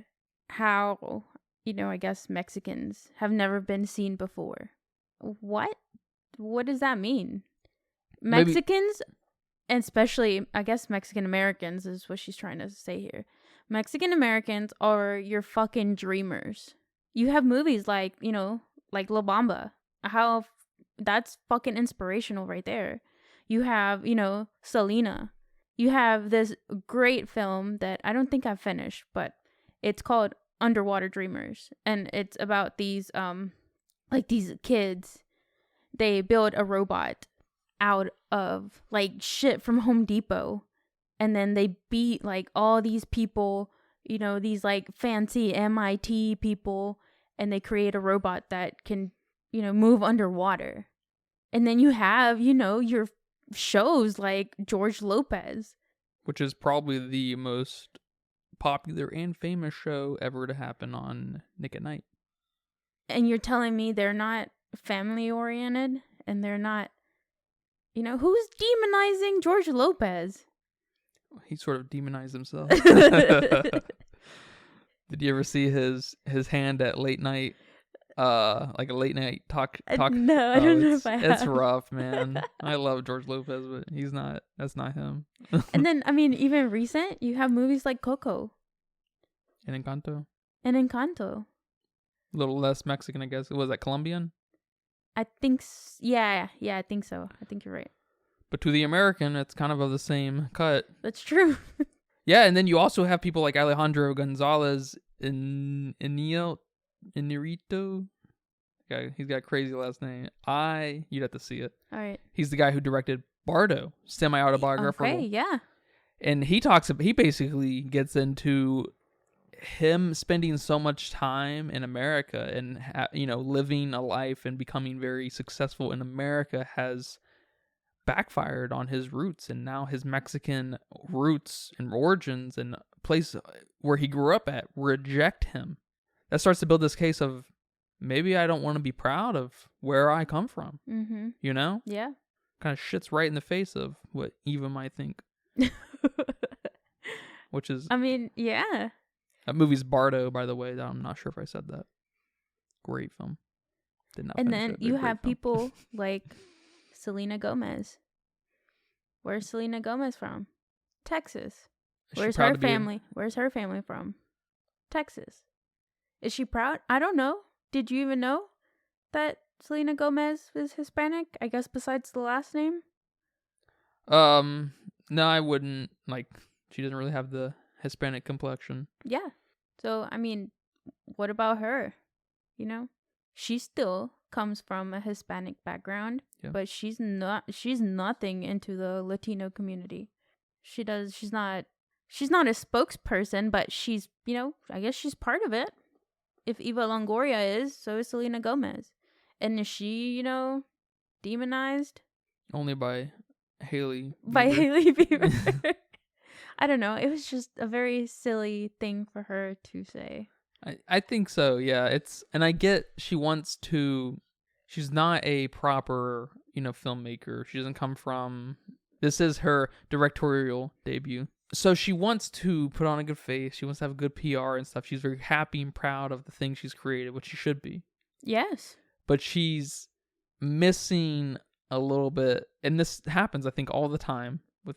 how, I guess Mexicans have never been seen before. What does that mean? Mexicans, and especially, I guess Mexican Americans is what she's trying to say here. Mexican Americans are your fucking dreamers. You have movies like, like La Bamba. How that's fucking inspirational right there. You have, Selena. You have this great film that I don't think I've finished, but it's called Underwater Dreamers, and it's about these these kids. They build a robot out of like shit from Home Depot, and then they beat like all these people, these like fancy MIT people, and they create a robot that can move underwater. And then you have your shows like George Lopez, which is probably the most popular and famous show ever to happen on Nick at Night. And you're telling me they're not family oriented, and they're not, who's demonizing George Lopez? He sort of demonized himself. Did you ever see his hand at late night, like a late night talk? No, I don't know if I have. It's rough, man. I love George Lopez, but that's not him. And then, even recent, you have movies like Coco. And Encanto. A little less Mexican, I guess. Was that Colombian? I think, yeah, I think so. I think you're right. But to the American, it's kind of the same cut. That's true. Yeah, and then you also have people like Alejandro Gonzalez Inarritu. He's got a crazy last name. You'd have to see it. All right. He's the guy who directed Bardo, semi-autobiographical. Okay, yeah. And he basically gets into him spending so much time in America and, living a life and becoming very successful in America has backfired on his roots, and now his Mexican roots and origins and place where he grew up at reject him. That starts to build this case of maybe I don't want to be proud of where I come from. Mm-hmm. Yeah. Kind of shits right in the face of what Eva might think. Which is, yeah. That movie's Bardo, by the way. I'm not sure if I said that. Great film. Did not. And then you have people like Selena Gomez. Where's Selena Gomez from? Texas. Where's her family? Where's her family from? Texas. Is she proud? I don't know. Did you even know that Selena Gomez is Hispanic? I guess besides the last name? No, I wouldn't. Like, she doesn't really have the Hispanic complexion. Yeah. So, I mean, what about her? You know, she still comes from a Hispanic background, Yeah. but she's nothing into the Latino community. She's not a spokesperson, but she's, I guess she's part of it. If Eva Longoria is, so is Selena Gomez. And is she, demonized? Only by Haley By Bieber. Haley Bieber. I don't know. It was just a very silly thing for her to say. I think so, yeah. And I get she's not a proper, filmmaker. She doesn't come from, this is her directorial debut. So she wants to put on a good face. She wants to have good PR and stuff. She's very happy and proud of the things she's created, which she should be. Yes. But she's missing a little bit, and this happens, I think, all the time with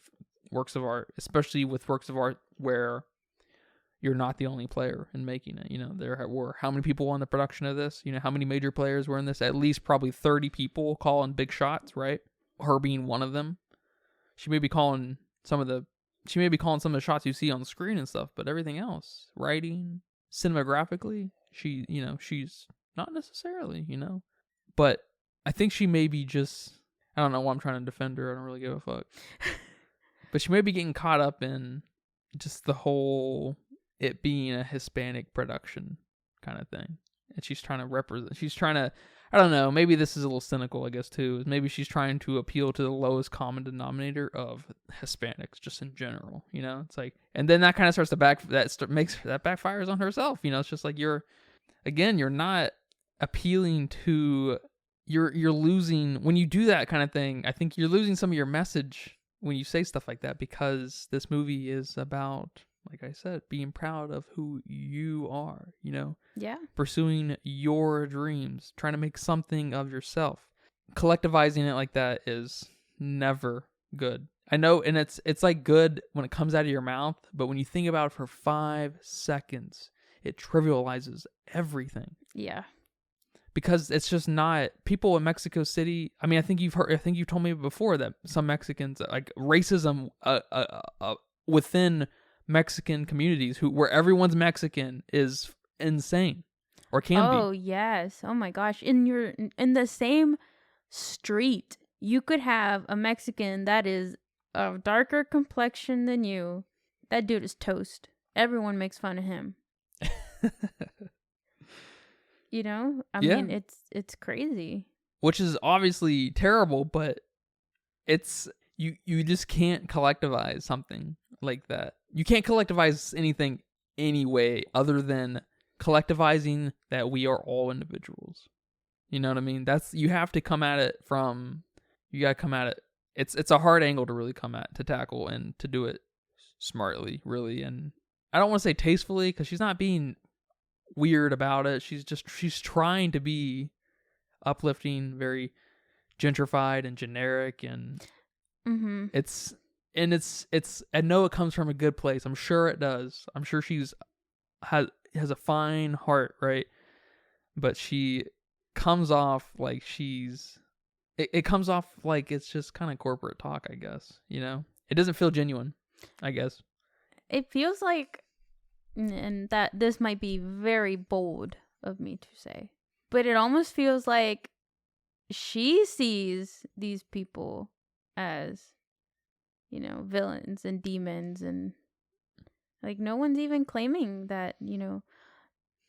works of art, especially with works of art where you're not the only player in making it. There were how many people on the production of this? How many major players were in this? At least probably 30 people calling big shots, right? Her being one of them. She may be calling some of the shots you see on the screen and stuff, but everything else, writing, cinematographically, she's not necessarily, But I think she may be just, I don't know why I'm trying to defend her. I don't really give a fuck. But she may be getting caught up in just the whole it being a Hispanic production kind of thing. And she's trying to, I don't know, maybe this is a little cynical, I guess, too. Maybe she's trying to appeal to the lowest common denominator of Hispanics just in general, It's like, and then that kind of starts to backfires on herself, It's just like you're not appealing to, you're losing, when you do that kind of thing, I think you're losing some of your message when you say stuff like that, because this movie is about, like I said, being proud of who you are, Yeah. Pursuing your dreams, trying to make something of yourself. Collectivizing it like that is never good. I know, and it's like good when it comes out of your mouth, but when you think about it for 5 seconds, it trivializes everything. Yeah. Because it's just not, people in Mexico City. I mean, I think you've told me before that some Mexicans, like racism within Mexican communities where everyone's Mexican is insane, or can be. Oh, yes. Oh my gosh. In the same street, you could have a Mexican that is of darker complexion than you. That dude is toast. Everyone makes fun of him. I mean, it's crazy. Which is obviously terrible, but it's you just can't collectivize something like that. You can't collectivize anything anyway other than collectivizing that we are all individuals. You know what I mean? You have to come at it from, you gotta come at it. It's a hard angle to really to tackle, and to do it smartly, really. And I don't want to say tastefully, because she's not being weird about it. She's trying to be uplifting, very gentrified and generic, and it's I know it comes from a good place. I'm sure it does. I'm sure has a fine heart, right? But she comes off like it comes off like it's just kind of corporate talk, I guess. It doesn't feel genuine, I guess. It feels like, and that this might be very bold of me to say, but it almost feels like she sees these people as, villains and demons, and like no one's even claiming that,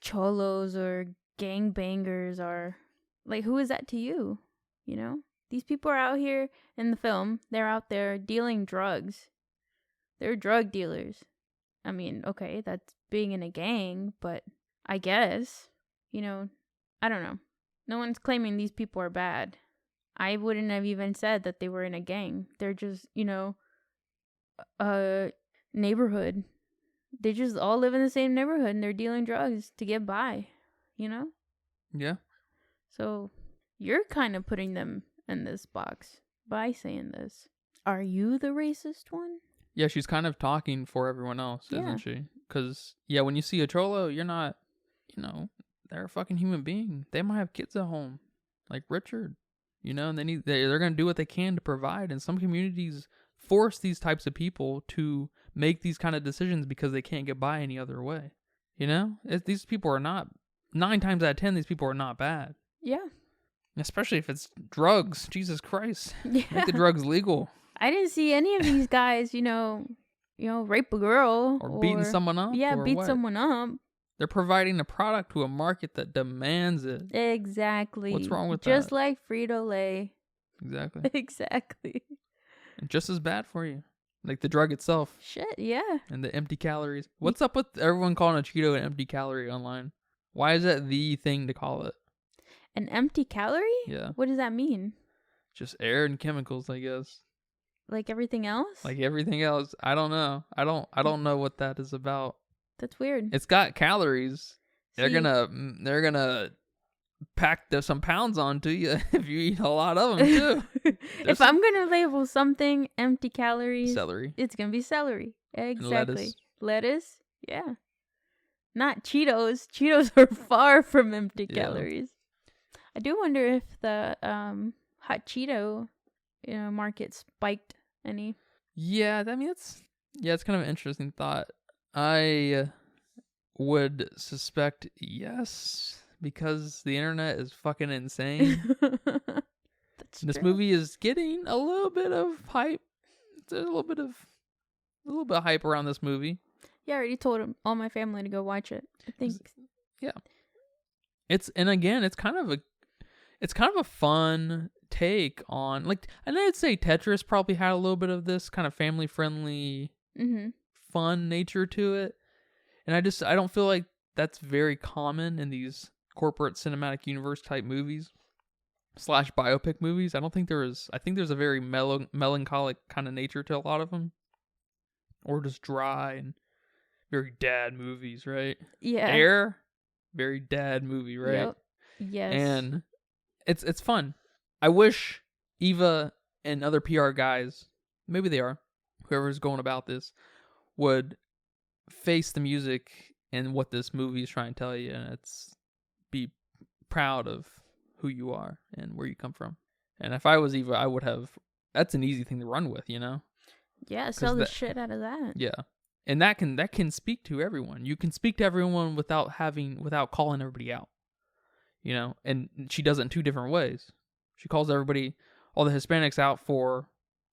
cholos or gangbangers are, like, who is that to you? These people are out here in the film, they're out there dealing drugs. They're drug dealers. I mean, okay, that's being in a gang, but I guess, I don't know. No one's claiming these people are bad. I wouldn't have even said that they were in a gang. They're just, a neighborhood. They just all live in the same neighborhood, and they're dealing drugs to get by, Yeah. So you're kind of putting them in this box by saying this. Are you the racist one? Yeah, she's kind of talking for everyone else, isn't she? Because, when you see a cholo, you're not, they're a fucking human being. They might have kids at home, like Richard, and they're going to do what they can to provide. And some communities force these types of people to make these kind of decisions because they can't get by any other way, You know, these people are not 9 times out of 10. These people are not bad. Yeah. Especially if it's drugs. Jesus Christ, Yeah. make the drugs legal. I didn't see any of these guys, rape a girl or beating someone up. Yeah, or beat what? someone up. They're providing a product to a market that demands it. Exactly. What's wrong with Just that? like Frito-Lay. Exactly. Exactly. And just as bad for you. Like the drug itself. Shit, yeah. And the empty calories. What's up with everyone calling a Cheeto an empty calorie online? Why is that the thing to call it? An empty calorie? Yeah. What does that mean? Just air and chemicals, I guess. Like everything else? Like everything else. I don't know. I don't know what that is about. That's weird. It's got calories. They're See, gonna pack some pounds onto you if you eat a lot of them too. if I'm gonna label something empty calories, Celery. it's gonna be celery. Exactly. And lettuce. Lettuce? Yeah. Not Cheetos. Cheetos are far from empty Yeah. calories. I do wonder if the hot Cheeto market spiked any. Yeah, I mean it's kind of an interesting thought. I would suspect yes, because the internet is fucking insane. That's This true. movie is getting a little bit of hype. There's a little bit of hype around this movie. Yeah, I already told all my family to go watch it. I think. Yeah. It's kind of a fun take on, like, and I'd say Tetris probably had a little bit of this kind of family friendly fun nature to it. And I don't feel like that's very common in these corporate cinematic universe type movies / biopic movies. I think there's a very melancholic kind of nature to a lot of them, or just dry and very dad movies, right? Yeah. Air, very dad movie, right? Yep. Yes. And it's fun. I wish Eva and other PR guys, maybe they are, whoever's going about this, would face the music and what this movie is trying to tell you, and it's be proud of who you are and where you come from. And if I was Eva, I would have. That's an easy thing to run with, Yeah, sell the shit out of that. Yeah, and that can speak to everyone. You can speak to everyone without calling everybody out. And she does it in 2 different ways. She calls everybody, all the Hispanics out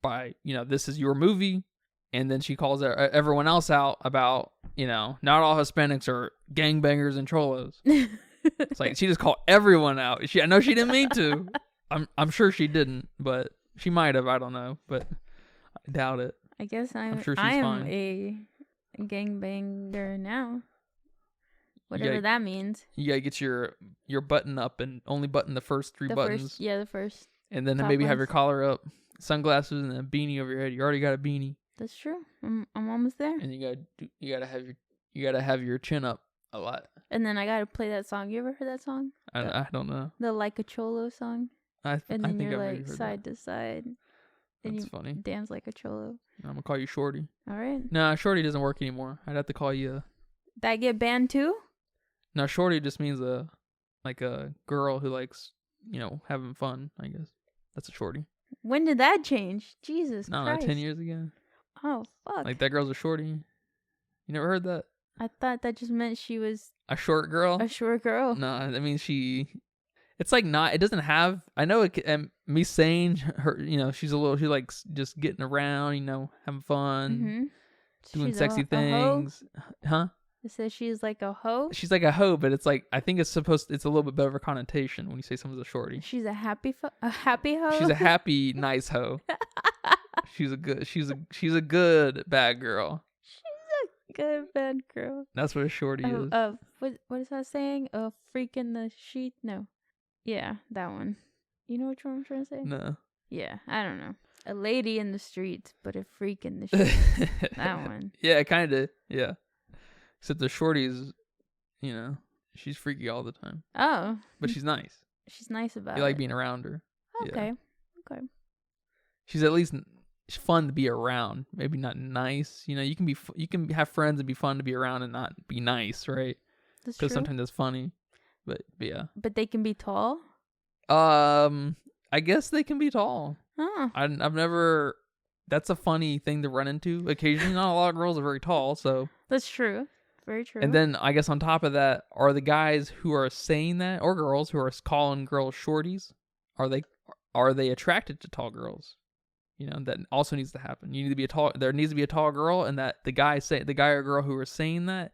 by this is your movie. And then she calls everyone else out about, not all Hispanics are gangbangers and cholos. It's like she just called everyone out. I know she didn't mean to. I'm sure she didn't, but she might have. I don't know, but I doubt it. I guess I'm sure she's fine. fine. A gangbanger now. Whatever that means. You gotta get your button up and only button the first 3 buttons. The first. And then maybe have your collar up, sunglasses, and a beanie over your head. You already got a beanie. That's true. I'm almost there. And you gotta have your chin up a lot. And then I gotta play that song. You ever heard that song? I don't know. The Like a Cholo song. And then you're I've like heard side that. to side. And That's you funny. dance like a cholo. I'm gonna call you Shorty. All right. Nah, Shorty doesn't work anymore. I'd have to call you. That get banned too? No, Shorty just means a girl who likes having fun. I guess that's a Shorty. When did that change? Jesus No, Christ. 10 years ago. Oh fuck. Like that girl's a Shorty. You never heard that? I thought that just meant she was A short girl? a short girl. No, I mean it's like not. It doesn't have. I know it. Me saying her, she likes just getting around, having fun, doing sexy things, huh? It says she's like a hoe. She's like a hoe, but it's like I think it's a little bit better connotation when you say someone's a shorty. She's a happy hoe. She's a happy, nice hoe. She's a good bad girl. Good bad girl. That's what a shorty is. What is that saying? A freak in the sheet? No. Yeah, that one. You know what I'm trying to say? No. Yeah, I don't know. A lady in the streets, but a freak in the sheet. That one. Yeah, kind of. Yeah. Except the shorty is, she's freaky all the time. Oh. But she's nice. She's nice about it. You like being around her. Okay. Yeah. Okay. She's at least fun to be around. Maybe not nice. You can have friends and be fun to be around and not be nice, right? That's true. Because sometimes that's funny. But yeah. But they can be tall? I guess they can be tall. Oh. I've never. That's a funny thing to run into occasionally. Not a lot of girls are very tall, so. That's true. very true. And then I guess on top of that, are the guys who are saying that, or girls who are calling girls shorties, are they attracted to tall girls? That also needs to happen. There needs to be a tall girl, and that the guy or girl who are saying that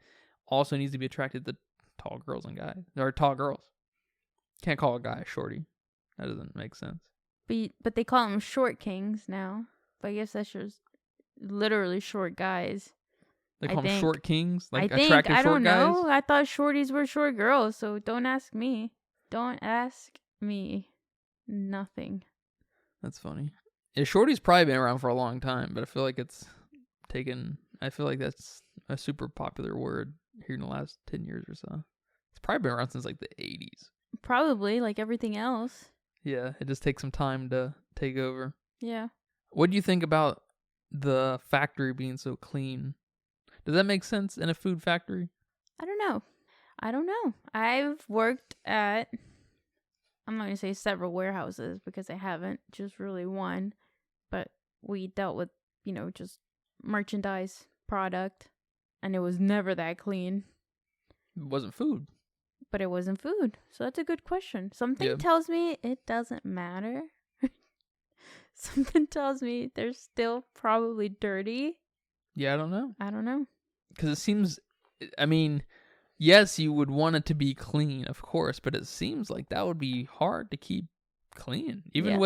also needs to be attracted to tall girls and guys, or tall girls. Can't call a guy a shorty. That doesn't make sense. But they call them short kings now. But I guess that's just literally short guys. They call them short kings, like I attractive short guys. I don't know. I thought shorties were short girls, so don't ask me. Don't ask me. Nothing. That's funny. Yeah, shorty's probably been around for a long time, but I feel like I feel like that's a super popular word here in the last 10 years or so. It's probably been around since like the 80s. Probably, like everything else. Yeah, it just takes some time to take over. Yeah. What do you think about the factory being so clean? Does that make sense in a food factory? I don't know. I've worked at, I'm not going to say several warehouses because I haven't, just really one. But we dealt with, just merchandise, product, and it was never that clean. It wasn't food. But it wasn't food. So that's a good question. Something tells me it doesn't matter. Something tells me they're still probably dirty. Yeah, I don't know. Because it seems, yes, you would want it to be clean, of course, but it seems like that would be hard to keep clean. Even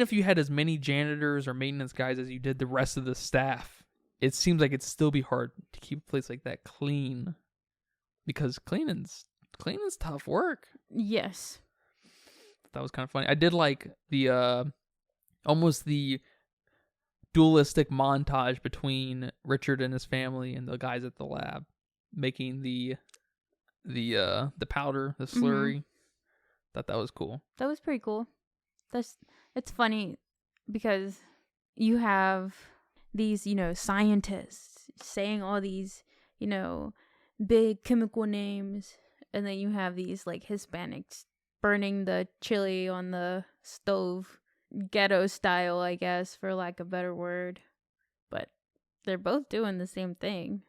if you had as many janitors or maintenance guys as you did the rest of the staff, it seems like it'd still be hard to keep a place like that clean. Because cleaning's tough work. Yes. That was kind of funny. I did like the almost the dualistic montage between Richard and his family and the guys at the lab making the powder, the slurry. Thought that was cool. That was pretty cool. It's funny because you have these, scientists saying all these, big chemical names, and then you have these like Hispanics burning the chili on the stove, ghetto style, I guess, for lack of a better word. But they're both doing the same thing.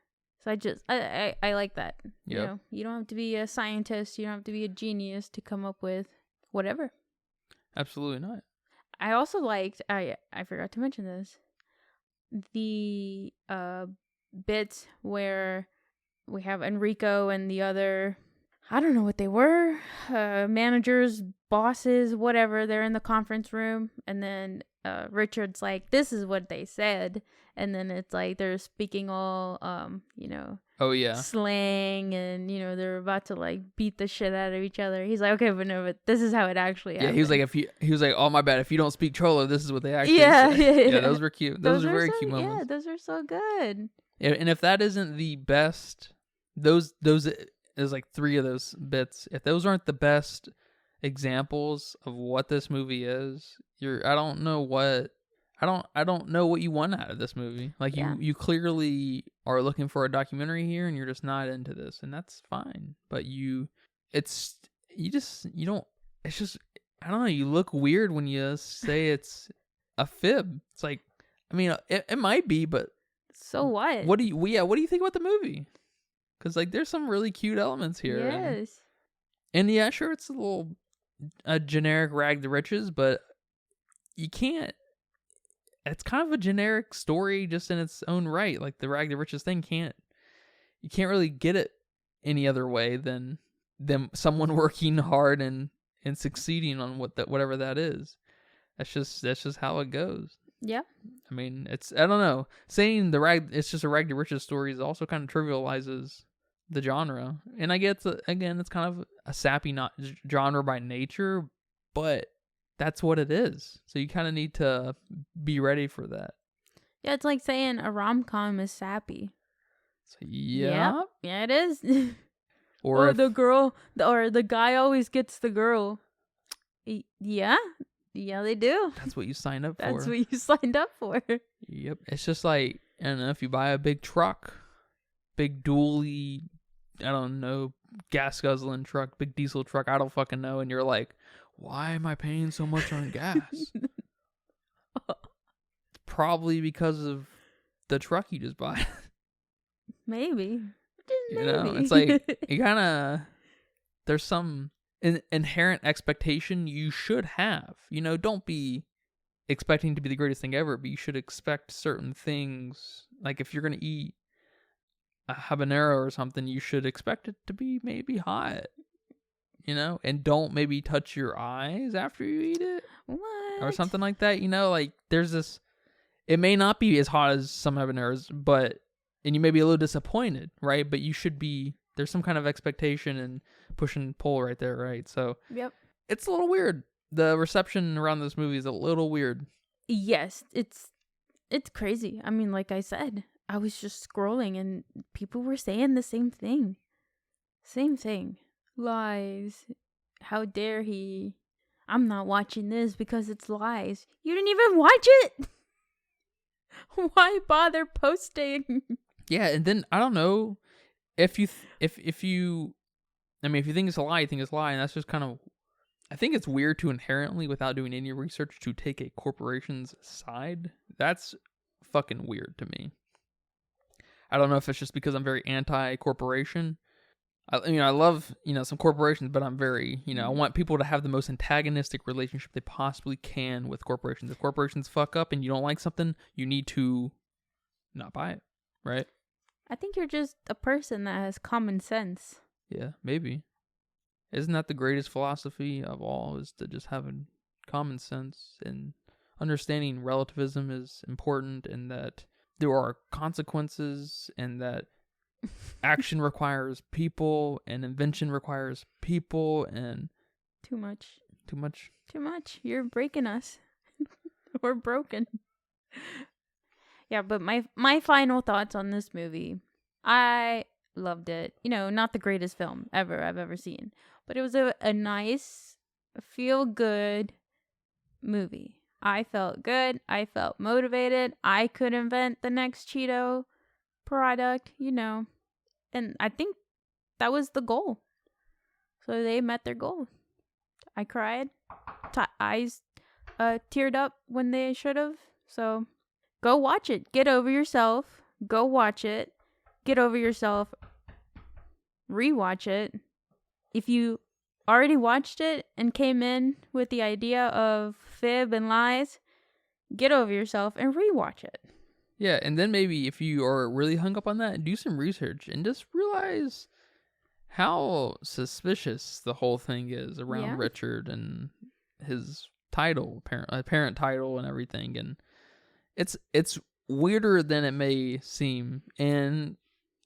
So I like that. Yep. You don't have to be a scientist, you don't have to be a genius to come up with whatever. Absolutely not. I also liked, I forgot to mention this, the bits where we have Enrico and the other, I don't know what they were, managers, bosses, whatever. They're in the conference room, and then Richard's like, this is what they said. And then it's like they're speaking all, oh yeah, slang, and they're about to like beat the shit out of each other. He's like, okay, but this is how it actually happened. He was like, oh my bad, if you don't speak Cholo, this is what they actually say. Yeah, those were cute. Those were very cute moments. Yeah, those are so good. Yeah, and if that isn't the best, those there's like 3 of those bits. If those aren't the best examples of what this movie is, I don't know what you want out of this movie. Like you clearly are looking for a documentary here, and you're just not into this, and that's fine. But it's just I don't know. You look weird when you say it's a fib. It's like, it might be, but so what? What do you think about the movie? Because like there's some really cute elements here. Yes. And yeah, sure, it's a generic rag to riches, but you can't. It's kind of a generic story just in its own right. Like the rag to riches thing you can't really get it any other way than someone working hard and succeeding on whatever that is. That's just how it goes. Yeah. I don't know. Saying it's just a rag to riches story also kind of trivializes the genre. And I get it's kind of a sappy genre by nature, but that's what it is. So you kind of need to be ready for that. Yeah, it's like saying a rom-com is sappy. So, yeah. Yeah, it is. Or the girl, or the guy always gets the girl. Yeah. Yeah, they do. That's what you signed up for. That's what you signed up for. Yep. It's just like, I don't know, if you buy a big truck, big dually, I don't know, gas guzzling truck, big diesel truck, I don't fucking know, and you're like, why am I paying so much on gas? It's probably because of the truck you just bought. Maybe. this You know, movie. it's like you kind of there's some inherent expectation you should have. You know, don't be expecting to be the greatest thing ever, but you should expect certain things. Like if you're gonna eat a habanero or something, you should expect it to be maybe hot. You know, and don't maybe touch your eyes after you eat it. What? Or something like that. You know, like there's this. It may not be as hot as some habaneros, and you may be a little disappointed, right? But you should be. There's some kind of expectation and push and pull right there, right? So Yep. it's a little weird. The reception around this movie is a little weird. Yes, it's crazy. I mean, like I said, I was just scrolling and people were saying the same thing. Same thing. Lies. How dare he? I'm not watching this because it's lies. You didn't even watch it. Why bother posting? Yeah, and then I don't know if you if you I mean if you think it's a lie, you think it's a lie, and that's just kind of I think it's weird to inherently, without doing any research, to take a corporation's side. That's fucking weird to me. I don't know if it's just because I'm very anti-corporation. I love, some corporations, but I'm very, I want people to have the most antagonistic relationship they possibly can with corporations. If corporations fuck up and you don't like something, you need to not buy it, right? I think you're just a person that has common sense. Yeah, maybe. Isn't that the greatest philosophy of all, is to just have a common sense and understanding relativism is important, and that there are consequences, and that action requires people and invention requires people, and Too much. too much. You're breaking us. We're broken. Yeah, but my final thoughts on this movie. I loved it. Not the greatest film I've ever seen, but it was a nice, feel good movie. I felt good. I felt motivated. I could invent the next Cheeto product, and I think that was the goal. So they met their goal. I cried. Eyes teared up when they should have. So go watch it. Get over yourself. Go watch it. Get over yourself. Rewatch it. If you already watched it and came in with the idea of fib and lies, get over yourself and rewatch it. Yeah, and then maybe if you are really hung up on that, do some research and just realize how suspicious the whole thing is around Richard and his title, parent title and everything. And it's weirder than it may seem. And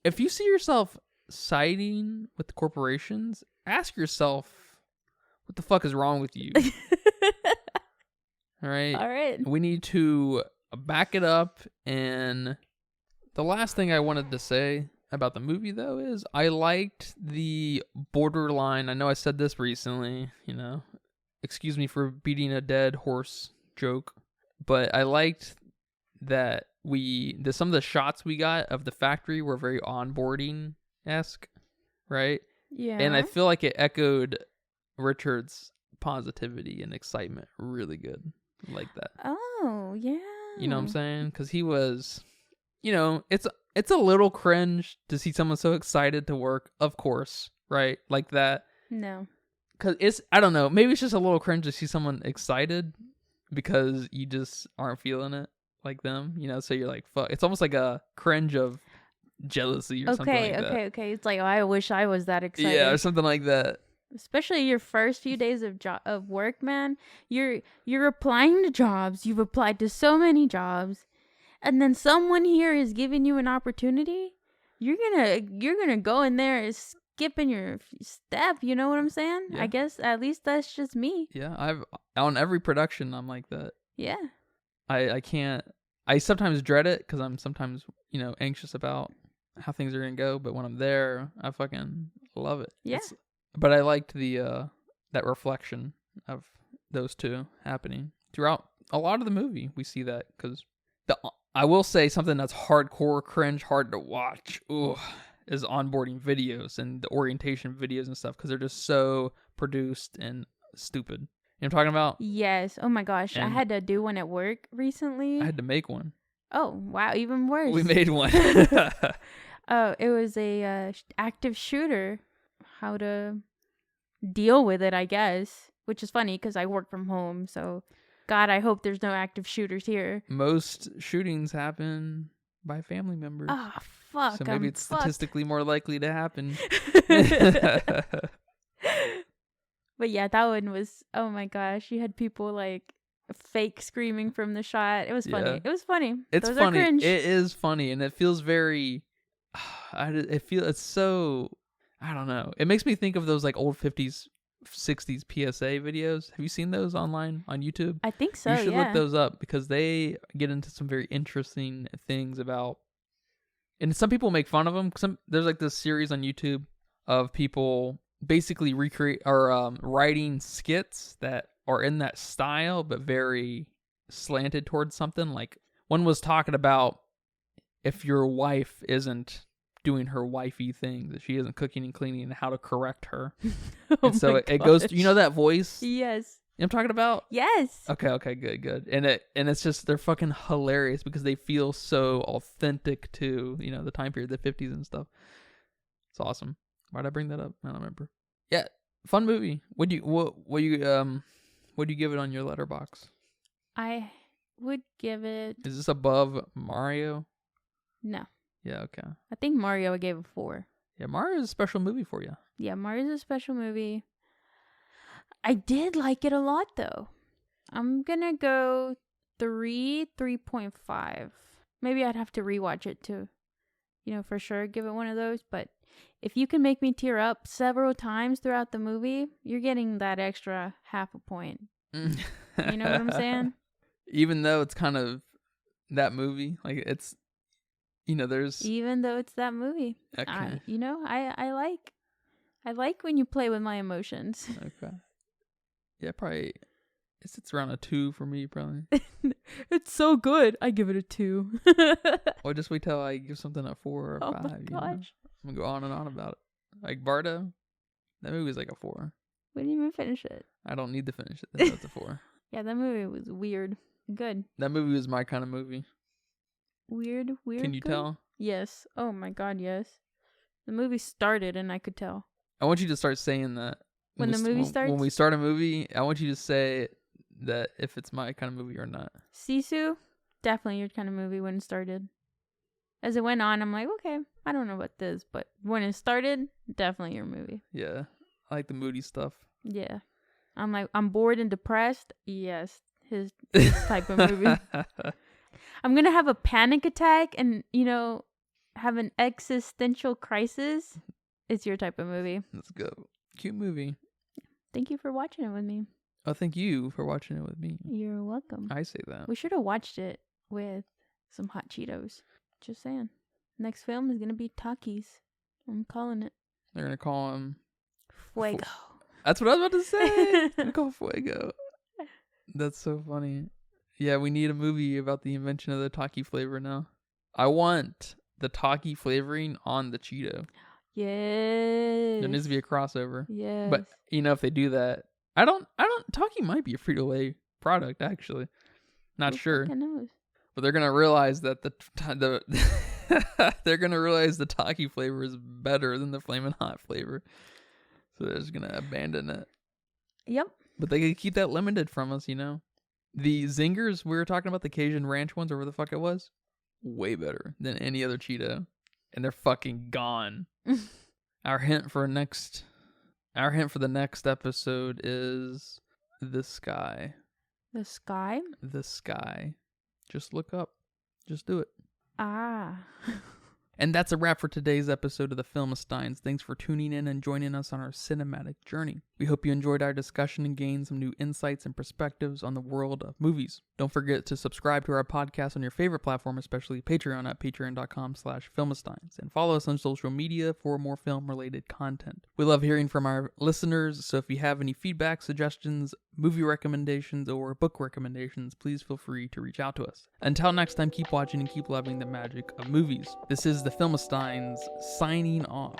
if you see yourself siding with the corporations, ask yourself, what the fuck is wrong with you? All right. We need to back it up. And the last thing I wanted to say about the movie, though, is I liked the borderline. I know I said this recently, excuse me for beating a dead horse joke, but I liked that some of the shots we got of the factory were very onboarding-esque, right? Yeah. And I feel like it echoed Richard's positivity and excitement really good. I like that. Oh, yeah. You know what I'm saying? Because he was, it's a little cringe to see someone so excited to work, of course, right? Like that. No. Because I don't know, maybe it's just a little cringe to see someone excited because you just aren't feeling it like them, so you're like, fuck. It's almost like a cringe of jealousy or something like that. Okay. It's like, oh, I wish I was that excited. Yeah, or something like that. Especially your first few days of work, man. You're applying to jobs. You've applied to so many jobs, and then someone here is giving you an opportunity. You're gonna go in there and skipping your step. You know what I'm saying? Yeah. I guess at least that's just me. Yeah, on every production I'm like that. Yeah. I can't. I sometimes dread it because I'm sometimes anxious about how things are gonna go. But when I'm there, I fucking love it. Yeah. But I liked the that reflection of those two happening throughout a lot of the movie. We see that because I will say something that's hardcore cringe, hard to watch. Ooh, is onboarding videos and the orientation videos and stuff because they're just so produced and stupid. You know what I'm talking about? Yes. Oh my gosh, I had to do one at work recently. I had to make one. Oh wow, even worse. We made one. Oh, it was a active shooter. How to deal with it, I guess. Which is funny because I work from home. So, God, I hope there's no active shooters here. Most shootings happen by family members. Ah, fuck. So maybe it's statistically more likely to happen. But yeah, that one was, oh my gosh. You had people like fake screaming from the shot. It was funny. Yeah. It was funny. It's Those funny. Are cringe. It is funny, and it feels very. It's so. I don't know. It makes me think of those like old 50s, 60s PSA videos. Have you seen those online on YouTube? I think so. You should yeah. look those up because they get into some very interesting things about. And some people make fun of them. There's like this series on YouTube of people basically recreate or writing skits that are in that style, but very slanted towards something. Like one was talking about if your wife isn't doing her wifey things, if she isn't cooking and cleaning, and how to correct her. And so it goes to, you know that voice? Yes. You know what I'm talking about? Yes. Okay, good. And it's just, they're fucking hilarious because they feel so authentic to, you know, the time period, the 50s and stuff. It's awesome. Why'd I bring that up? I don't remember. Yeah, fun movie. What do you give it on your letterbox? I would give it. Is this above Mario? No. Yeah, okay. I think Mario I gave a 4. Yeah, Mario is a special movie for you. Yeah, Mario's a special movie. I did like it a lot though. I'm gonna go 3.5. Maybe I'd have to rewatch it to, you know, for sure give it one of those. But if you can make me tear up several times throughout the movie, you're getting that extra half a point. You know what I'm saying? Even though it's kind of that movie, like it's, you know, there's. Even though it's that movie, Okay. I like when you play with my emotions. Okay. Yeah, probably. It's around a 2 for me, probably. It's so good. I give it a 2. Or just wait till I give something a 4 or a 5. Oh my gosh. You know? I'm gonna go on and on about it. Like Bardo, that movie was like a 4. We didn't even finish it. I don't need to finish it. That's a 4. Yeah, that movie was weird. Good. That movie was my kind of movie. Weird. Can you good? tell? Yes. Oh my god, yes. The movie started and I could tell. I want you to start saying that. When the movie starts? When we start a movie, I want you to say that if it's my kind of movie or not. Sisu, definitely your kind of movie when it started. As it went on, I'm like, okay, I don't know about this, but when it started, definitely your movie. Yeah. I like the moody stuff. Yeah. I'm like, I'm bored and depressed. Yes, his type of movie. I'm going to have a panic attack and, you know, have an existential crisis. It's your type of movie. Let's go. Cute movie. Thank you for watching it with me. Oh, thank you for watching it with me. You're welcome. I say that. We should have watched it with some hot Cheetos. Just saying. Next film is going to be Takis. I'm calling it. They're going to call him... Fuego. That's what I was about to say. They're going to call Fuego. That's so funny. Yeah, we need a movie about the invention of the Taki flavor now. I want the Taki flavoring on the Cheeto. Yes. There needs to be a crossover. Yes. But, you know, if they do that... Taki might be a Frito-Lay product, actually. Not sure. Who knows? But they're gonna realize that they're gonna realize the Taki flavor is better than the Flamin' Hot flavor, so they're just gonna abandon it. Yep. But they could keep that limited from us, you know. The Zingers we were talking about, the Cajun Ranch ones, or whatever the fuck it was, way better than any other Cheeto, and they're fucking gone. Our hint for the next episode is the sky. The sky? The sky. Just look up. Just do it. Ah. And that's a wrap for today's episode of the Filmistines. Thanks for tuning in and joining us on our cinematic journey. We hope you enjoyed our discussion and gained some new insights and perspectives on the world of movies. Don't forget to subscribe to our podcast on your favorite platform, especially Patreon at patreon.com/Filmistines, and follow us on social media for more film-related content. We love hearing from our listeners, so if you have any feedback, suggestions, movie recommendations, or book recommendations, please feel free to reach out to us. Until next time, keep watching and keep loving the magic of movies. This is the Filmistines signing off.